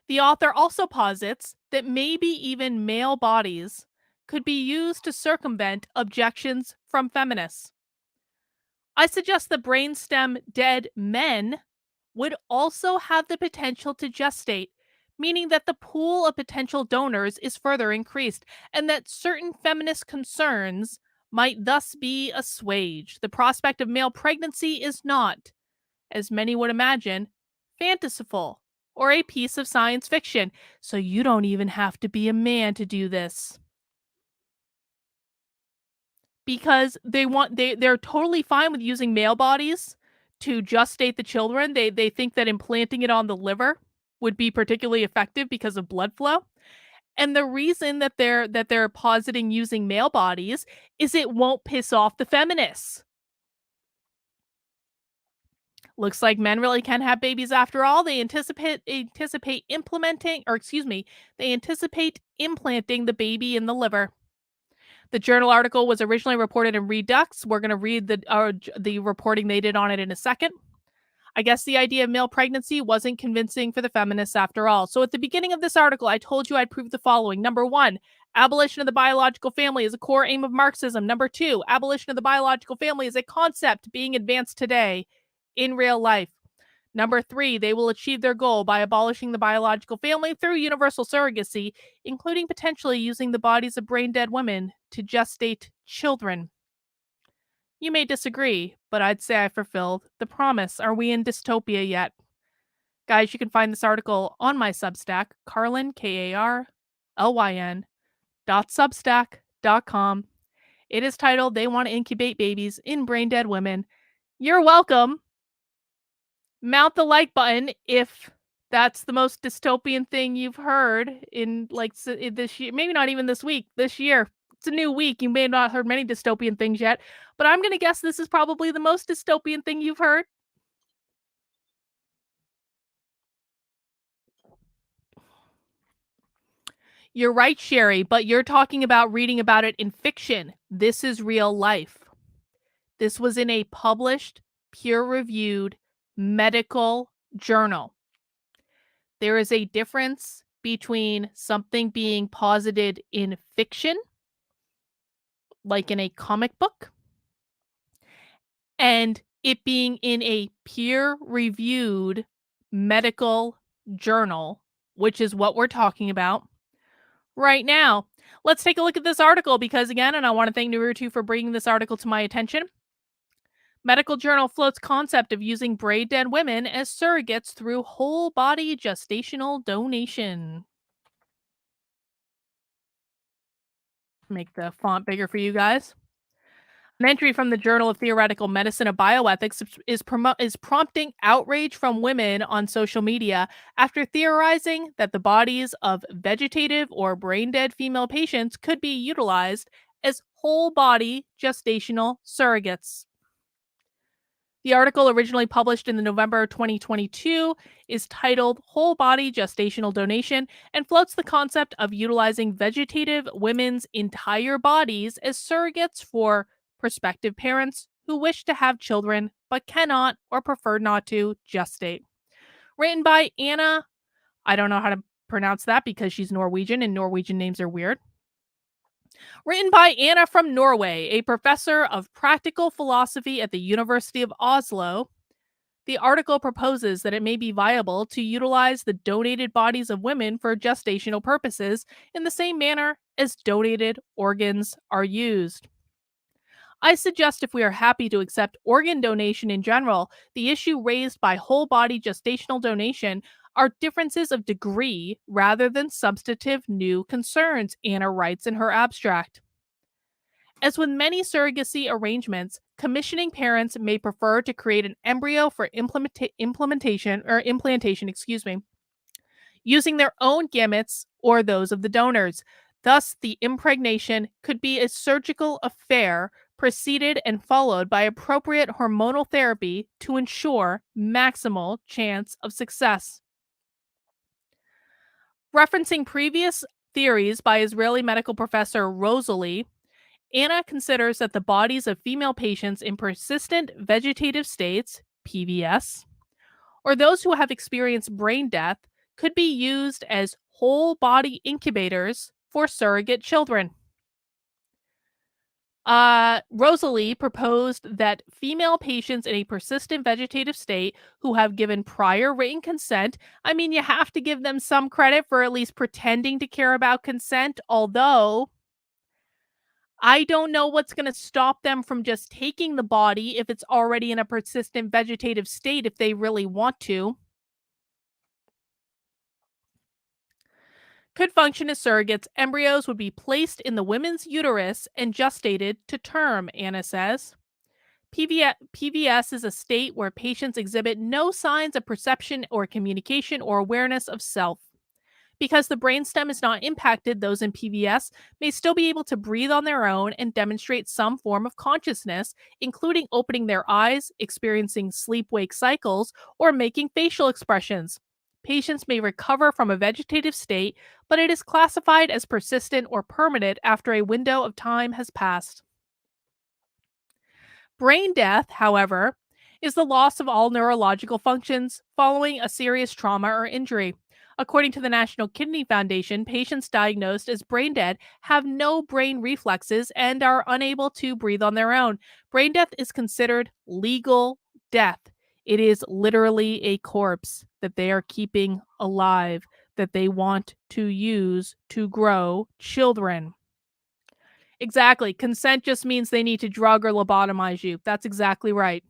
The author also posits that maybe even male bodies could be used to circumvent objections from feminists. I suggest that brainstem dead men would also have the potential to gestate, meaning that the pool of potential donors is further increased, and that certain feminist concerns might thus be assuaged. The prospect of male pregnancy is not, as many would imagine, fanciful or a piece of science fiction, so you don't even have to be a man to do this. Because they're totally fine with using male bodies to gestate the children. They think that implanting it on the liver would be particularly effective because of blood flow. And the reason that they're positing using male bodies is it won't piss off the feminists. Looks like men really can have babies after all. They anticipate implanting the baby in the liver. The journal article was originally reported in Redux. We're going to read the reporting they did on it in a second. I guess the idea of male pregnancy wasn't convincing for the feminists after all. So at the beginning of this article, I told you I'd prove the following. Number 1, abolition of the biological family is a core aim of Marxism. Number 2, abolition of the biological family is a concept being advanced today in real life. Number 3, they will achieve their goal by abolishing the biological family through universal surrogacy, including potentially using the bodies of brain-dead women to gestate children. You may disagree, but I'd say I fulfilled the promise. Are we in dystopia yet? Guys, you can find this article on my Substack, Carlyn, Karlyn, .substack.com. It is titled, They Want to Incubate Babies in Brain-Dead Women. You're welcome. Mount the like button if that's the most dystopian thing you've heard in like this year, maybe not even this week, this year. It's a new week. You may have not heard many dystopian things yet, but I'm going to guess this is probably the most dystopian thing you've heard. You're right, Sherry, but you're talking about reading about it in fiction. This is real life. This was in a published, peer-reviewed medical journal. There is a difference between something being posited in fiction, like in a comic book, and it being in a peer-reviewed medical journal, which is what we're talking about right now. Let's take a look at this article because, again, and I want to thank Naruto for bringing this article to my attention. Medical journal floats concept of using brain-dead women as surrogates through whole-body gestational donation. Make the font bigger for you guys. An entry from the Journal of Theoretical Medicine of Bioethics is prompting outrage from women on social media after theorizing that the bodies of vegetative or brain-dead female patients could be utilized as whole-body gestational surrogates. The article, originally published in the November 2022, is titled Whole Body Gestational Donation and floats the concept of utilizing vegetative women's entire bodies as surrogates for prospective parents who wish to have children but cannot or prefer not to gestate. Written by Anna, I don't know how to pronounce that because she's Norwegian and Norwegian names are weird. Written by Anna from Norway, a professor of practical philosophy at the University of Oslo. The article proposes that it may be viable to utilize the donated bodies of women for gestational purposes in the same manner as donated organs are used. I suggest if we are happy to accept organ donation in general, the issue raised by whole body gestational donation are differences of degree rather than substantive new concerns, Anna writes in her abstract. As with many surrogacy arrangements, commissioning parents may prefer to create an embryo for implantation, using their own gametes or those of the donors. Thus, the impregnation could be a surgical affair preceded and followed by appropriate hormonal therapy to ensure maximal chance of success. Referencing previous theories by Israeli medical professor Rosalie, Anna considers that the bodies of female patients in persistent vegetative states, PVS, or those who have experienced brain death could be used as whole body incubators for surrogate children. Rosalie proposed that female patients in a persistent vegetative state who have given prior written consent, I mean, you have to give them some credit for at least pretending to care about consent, although I don't know what's going to stop them from just taking the body if it's already in a persistent vegetative state if they really want to. Could function as surrogates, embryos would be placed in the women's uterus and gestated to term, Anna says. PVS is a state where patients exhibit no signs of perception or communication or awareness of self. Because the brainstem is not impacted, those in PVS may still be able to breathe on their own and demonstrate some form of consciousness, including opening their eyes, experiencing sleep-wake cycles, or making facial expressions. Patients may recover from a vegetative state, but it is classified as persistent or permanent after a window of time has passed. Brain death, however, is the loss of all neurological functions following a serious trauma or injury. According to the National Kidney Foundation, patients diagnosed as brain dead have no brain reflexes and are unable to breathe on their own. Brain death is considered legal death. It is literally a corpse that they are keeping alive, that they want to use to grow children. Exactly. Consent just means they need to drug or lobotomize you. That's exactly right.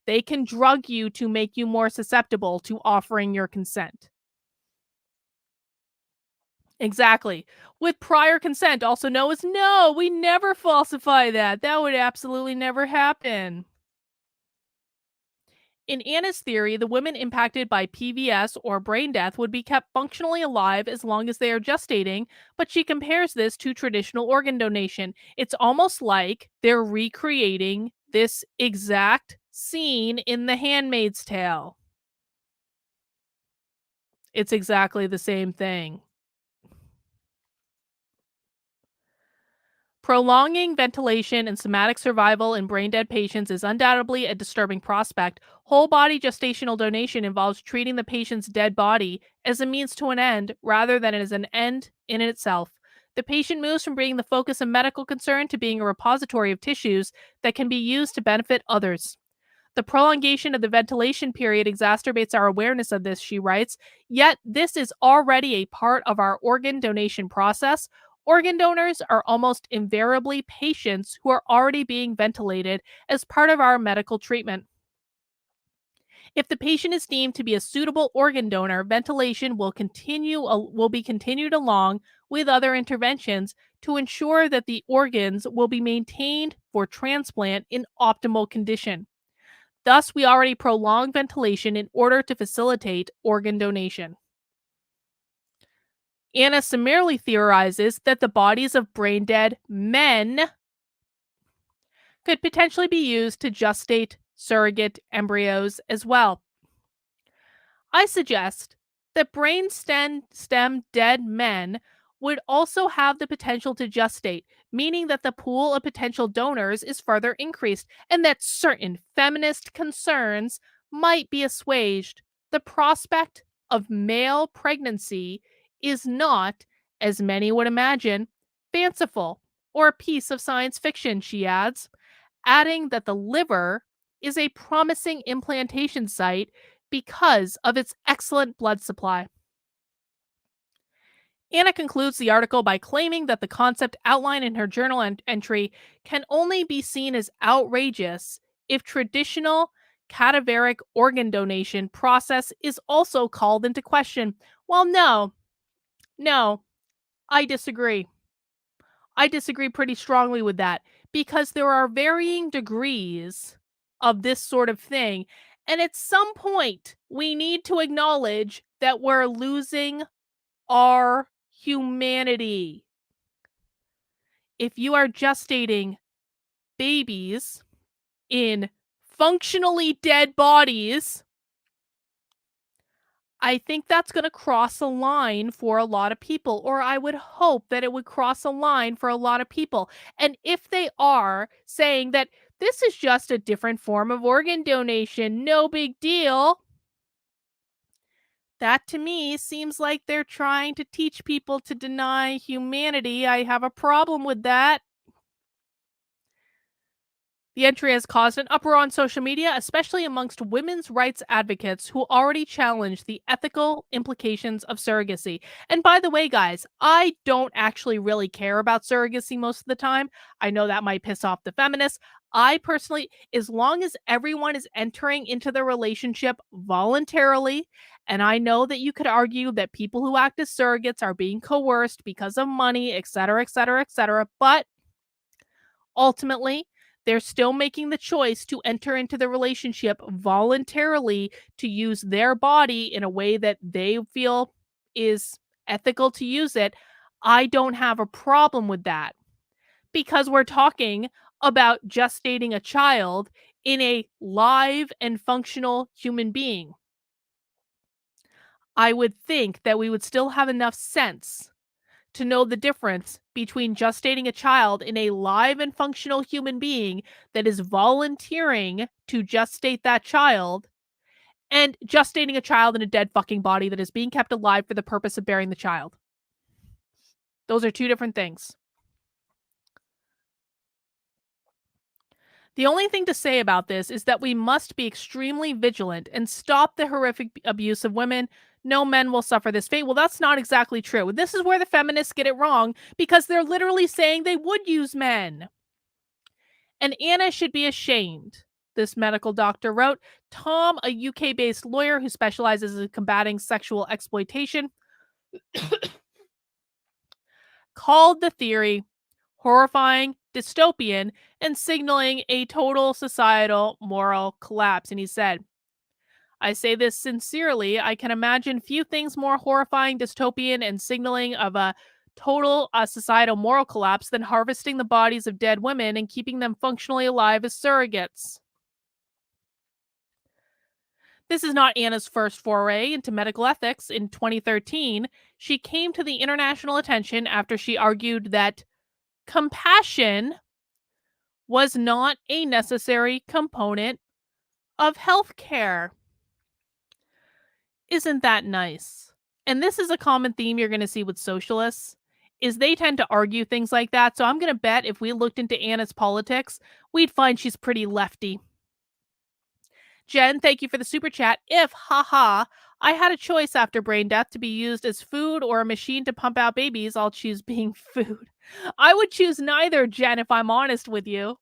They can drug you to make you more susceptible to offering your consent. Exactly. With prior consent, also known as no, we never falsify that. That would absolutely never happen. In Anna's theory, the women impacted by PVS or brain death would be kept functionally alive as long as they are gestating, but she compares this to traditional organ donation. It's almost like they're recreating this exact scene in The Handmaid's Tale. It's exactly the same thing. Prolonging ventilation and somatic survival in brain-dead patients is undoubtedly a disturbing prospect. Whole-body gestational donation involves treating the patient's dead body as a means to an end rather than as an end in itself. The patient moves from being the focus of medical concern to being a repository of tissues that can be used to benefit others. The prolongation of the ventilation period exacerbates our awareness of this, she writes, yet this is already a part of our organ donation process. Organ donors are almost invariably patients who are already being ventilated as part of our medical treatment. If the patient is deemed to be a suitable organ donor, ventilation will be continued along with other interventions to ensure that the organs will be maintained for transplant in optimal condition. Thus, we already prolong ventilation in order to facilitate organ donation. Anna summarily theorizes that the bodies of brain-dead men could potentially be used to gestate surrogate embryos as well. I suggest that brain-stem dead men would also have the potential to gestate, meaning that the pool of potential donors is further increased and that certain feminist concerns might be assuaged The prospect of male pregnancy is not, as many would imagine, fanciful or a piece of science fiction, she adds, adding that the liver is a promising implantation site because of its excellent blood supply. Anna concludes the article by claiming that the concept outlined in her journal entry can only be seen as outrageous if traditional cadaveric organ donation process is also called into question. Well, no, I disagree. I disagree pretty strongly with that because there are varying degrees of this sort of thing. And at some point, we need to acknowledge that we're losing our humanity. If you are gestating babies in functionally dead bodies, I think that's going to cross a line for a lot of people, or I would hope that it would cross a line for a lot of people. And if they are saying that this is just a different form of organ donation, no big deal, that to me seems like they're trying to teach people to deny humanity. I have a problem with that. The entry has caused an uproar on social media, especially amongst women's rights advocates who already challenge the ethical implications of surrogacy. And by the way, guys, I don't actually really care about surrogacy most of the time. I know that might piss off the feminists. I personally, as long as everyone is entering into the relationship voluntarily, and I know that you could argue that people who act as surrogates are being coerced because of money, etc., etc., etc., but ultimately, they're still making the choice to enter into the relationship voluntarily to use their body in a way that they feel is ethical to use it. I don't have a problem with that because we're talking about gestating a child in a live and functional human being. I would think that we would still have enough sense to know the difference between gestating a child in a live and functional human being that is volunteering to gestate that child and gestating a child in a dead fucking body that is being kept alive for the purpose of bearing the child. Those are two different things. The only thing to say about this is that we must be extremely vigilant and stop the horrific abuse of women. No men will suffer this fate. Well, that's not exactly true. This is where the feminists get it wrong because they're literally saying they would use men. And Anna should be ashamed, this medical doctor wrote. Tom, a UK-based lawyer who specializes in combating sexual exploitation, called the theory horrifying, dystopian, and signaling a total societal moral collapse. And he said, I say this sincerely. I can imagine few things more horrifying, dystopian, and signaling of a total societal moral collapse than harvesting the bodies of dead women and keeping them functionally alive as surrogates. This is not Anna's first foray into medical ethics. In 2013, she came to the international attention after she argued that compassion was not a necessary component of healthcare. Isn't that nice? And this is a common theme you're going to see with socialists, is they tend to argue things like that. So I'm going to bet if we looked into Anna's politics, we'd find she's pretty lefty. Jen, thank you for the super chat. If, haha, I had a choice after brain death to be used as food or a machine to pump out babies, I'll choose being food. I would choose neither, Jen, if I'm honest with you.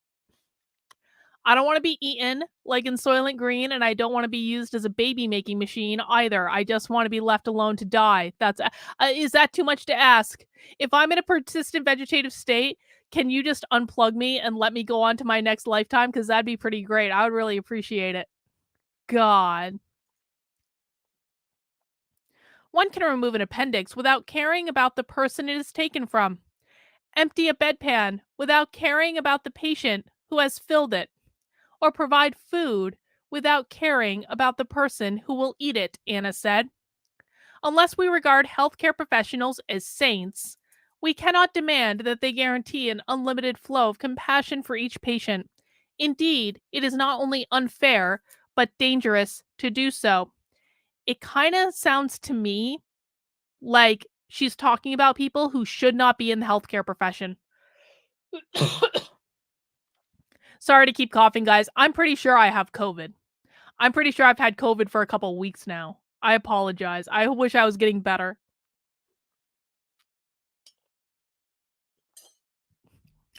I don't want to be eaten like in Soylent Green, and I don't want to be used as a baby making machine either. I just want to be left alone to die. That's is that too much to ask? If I'm in a persistent vegetative state, can you just unplug me and let me go on to my next lifetime? Because that'd be pretty great. I would really appreciate it. God. One can remove an appendix without caring about the person it is taken from. Empty a bedpan without caring about the patient who has filled it. Or provide food without caring about the person who will eat it, Anna said. Unless we regard healthcare professionals as saints, we cannot demand that they guarantee an unlimited flow of compassion for each patient. Indeed, it is not only unfair, but dangerous to do so. it kind of sounds to me like she's talking about people who should not be in the healthcare profession. Sorry to keep coughing, guys. I'm pretty sure I have COVID. I'm pretty sure I've had COVID for a couple weeks now. I apologize. I wish I was getting better.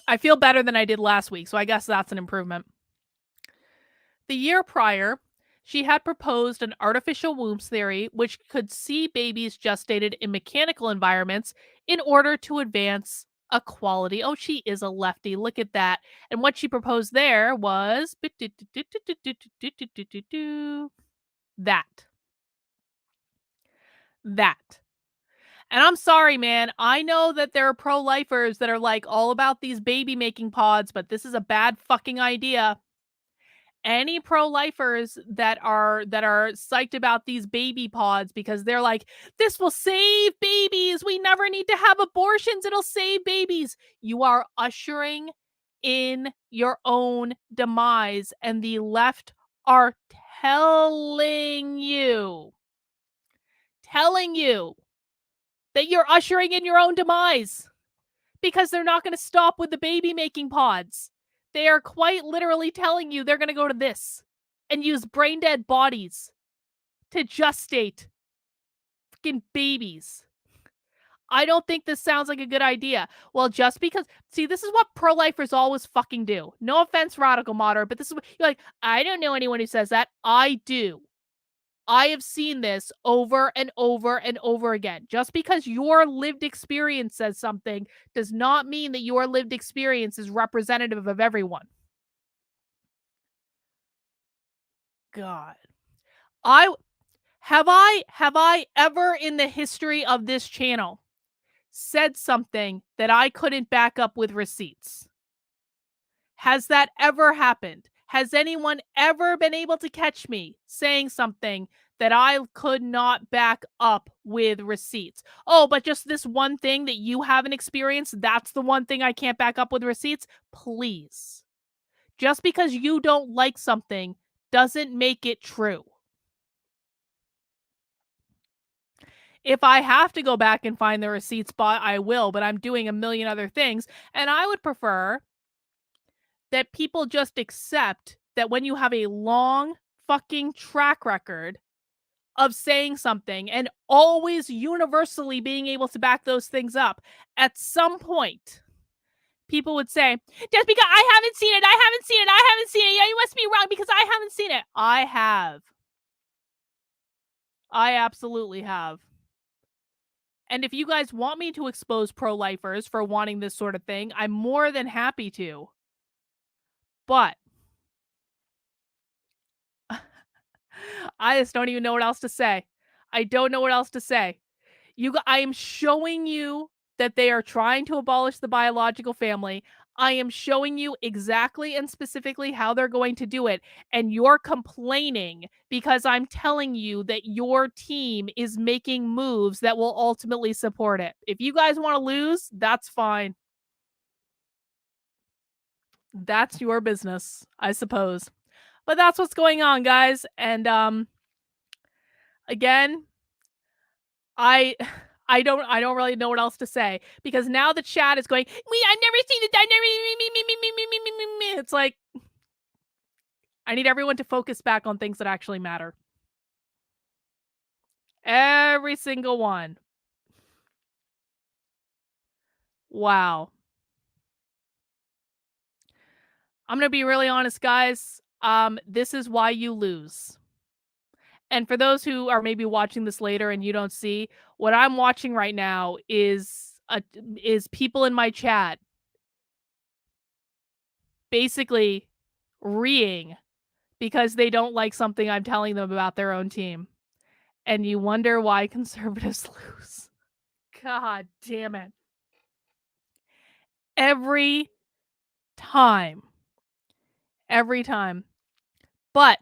I feel better than I did last week, so I guess that's an improvement. The year prior, she had proposed an artificial wombs theory which could see babies gestated in mechanical environments in order to advance equality. Oh, she is a lefty. Look at that. And what she proposed there was that. And I'm sorry, man. I know that there are pro-lifers that are like all about these baby making pods, but this is a bad fucking idea. Any pro-lifers that are psyched about these baby pods because they're like, this will save babies. We never need to have abortions. It'll save babies. You are ushering in your own demise, and the left are telling you that you're ushering in your own demise because they're not going to stop with the baby making pods. They are quite literally telling you they're going to go to this and use brain dead bodies to gestate fucking babies. I don't think this sounds like a good idea. Well, just because, see, this is what pro-lifers always fucking do. No offense, radical moderate, but this is what you're like, I don't know anyone who says that. I do. I have seen this over and over and over again. Just because your lived experience says something does not mean that your lived experience is representative of everyone. God. Have I ever in the history of this channel said something that I couldn't back up with receipts? Has that ever happened? Has anyone ever been able to catch me saying something that I could not back up with receipts? Oh, but just this one thing that you haven't experienced, that's the one thing I can't back up with receipts? Please. Just because you don't like something doesn't make it true. If I have to go back and find the receipt spot, I will, but I'm doing a million other things, and I would prefer that people just accept that when you have a long fucking track record of saying something and always universally being able to back those things up, at some point, people would say, just because I haven't seen it, yeah, you must be wrong because I haven't seen it. I have. I absolutely have. And if you guys want me to expose pro-lifers for wanting this sort of thing, I'm more than happy to. But I just don't even know what else to say. I don't know what else to say. I am showing you that they are trying to abolish the biological family. I am showing you exactly and specifically how they're going to do it. And you're complaining because I'm telling you that your team is making moves that will ultimately support it. If you guys want to lose, that's fine. That's your business, I suppose. But that's what's going on, guys. And again, I don't really know what else to say because now the chat is going, I've never seen it. It's like, I need everyone to focus back on things that actually matter. Every single one. Wow. I'm going to be really honest, guys. This is why you lose. And for those who are maybe watching this later and you don't see, what I'm watching right now is people in my chat basically reeing because they don't like something I'm telling them about their own team. And you wonder why conservatives lose. God damn it. Every time. Every time. But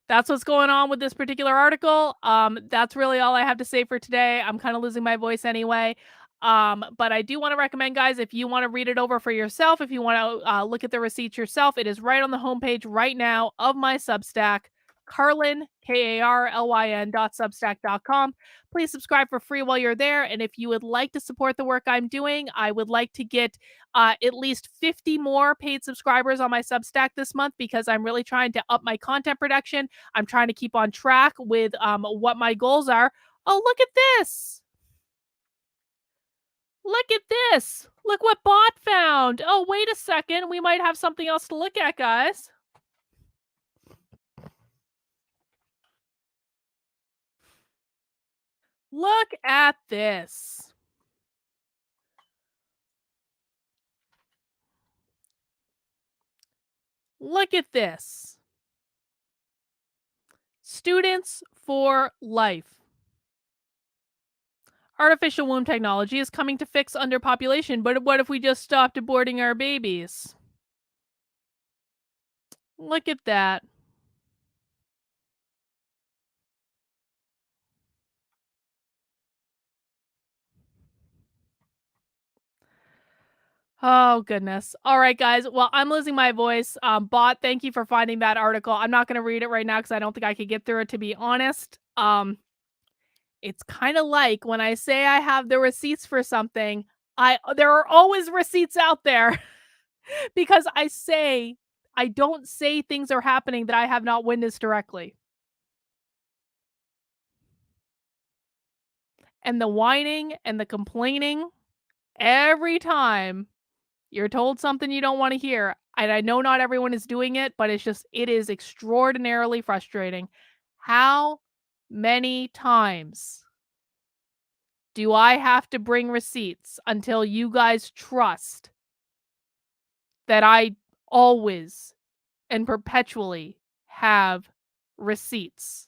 that's what's going on with this particular article. That's really all I have to say for today. I'm kind of losing my voice anyway. But I do want to recommend, guys, if you want to read it over for yourself, if you want to look at the receipts yourself, it is right on the homepage right now of my Substack. Carlyn, KARLYN.substack.com. Please subscribe for free while you're there. And if you would like to support the work I'm doing, I would like to get at least 50 more paid subscribers on my Substack this month, because I'm really trying to up my content production. I'm trying to keep on track with what my goals are. Oh, look at this. Look at this. Look what Bot found. Oh, wait a second. We might have something else to look at, guys. Look at this. Look at this. Students for life. Artificial womb technology is coming to fix underpopulation, but what if we just stopped aborting our babies? Look at that. Oh, goodness. All right, guys. Well, I'm losing my voice. Bot, thank you for finding that article. I'm not going to read it right now because I don't think I could get through it, to be honest. It's kind of like when I say I have the receipts for something, there are always receipts out there because I don't say things are happening that I have not witnessed directly. And the whining and the complaining every time you're told something you don't want to hear. And I know not everyone is doing it, but it is extraordinarily frustrating. How many times do I have to bring receipts until you guys trust that I always and perpetually have receipts?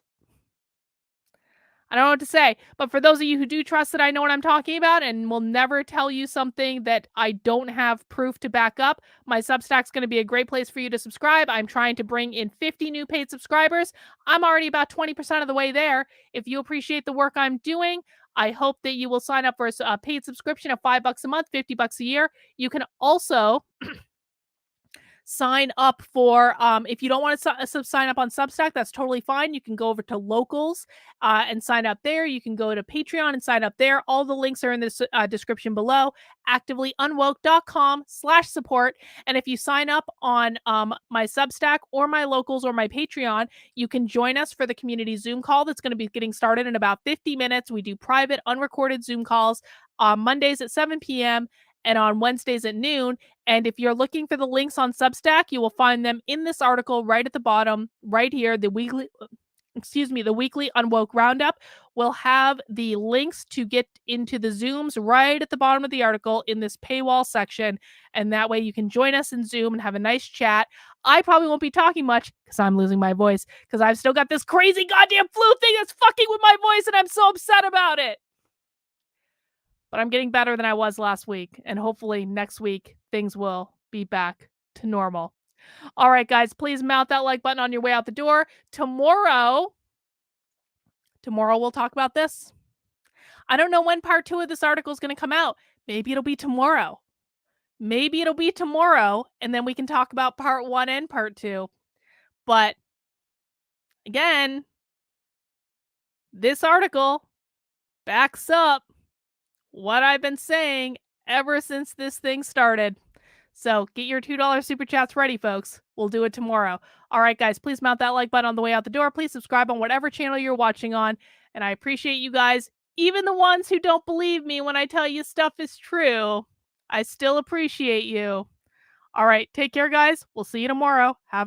I don't know what to say, but for those of you who do trust that I know what I'm talking about and will never tell you something that I don't have proof to back up, my Substack's going to be a great place for you to subscribe. I'm trying to bring in 50 new paid subscribers. I'm already about 20% of the way there. If you appreciate the work I'm doing, I hope that you will sign up for a paid subscription of $5 a month, $50 a year. You can also sign up for, if you don't want to sign up on Substack, that's totally fine. You can go over to Locals and sign up there. You can go to Patreon and sign up there. All the links are in the description below. activelyunwoke.com/support. And if you sign up on my Substack or my Locals or my Patreon, you can join us for the community Zoom call that's going to be getting started in about 50 minutes. We do private, unrecorded Zoom calls on Mondays at 7 p.m. and on Wednesdays at noon. And if you're looking for the links on Substack, you will find them in this article right at the bottom, right here. The weekly Unwoke Roundup will have the links to get into the Zooms right at the bottom of the article in this paywall section. And that way you can join us in Zoom and have a nice chat. I probably won't be talking much because I'm losing my voice because I've still got this crazy goddamn flu thing that's fucking with my voice and I'm so upset about it. But I'm getting better than I was last week. And hopefully next week, things will be back to normal. All right, guys, please mount that like button on your way out the door. Tomorrow we'll talk about this. I don't know when part 2 of this article is going to come out. Maybe it'll be tomorrow. And then we can talk about part 1 and part 2. But again, this article backs up what I've been saying ever since this thing started. So get your $2 super chats ready, folks. We'll do it tomorrow. All right, guys, please mount that like button on the way out the door. Please subscribe on whatever channel you're watching on. And I appreciate you guys, even the ones who don't believe me when I tell you stuff is true. I still appreciate you. All right, take care, guys. We'll see you tomorrow. Have a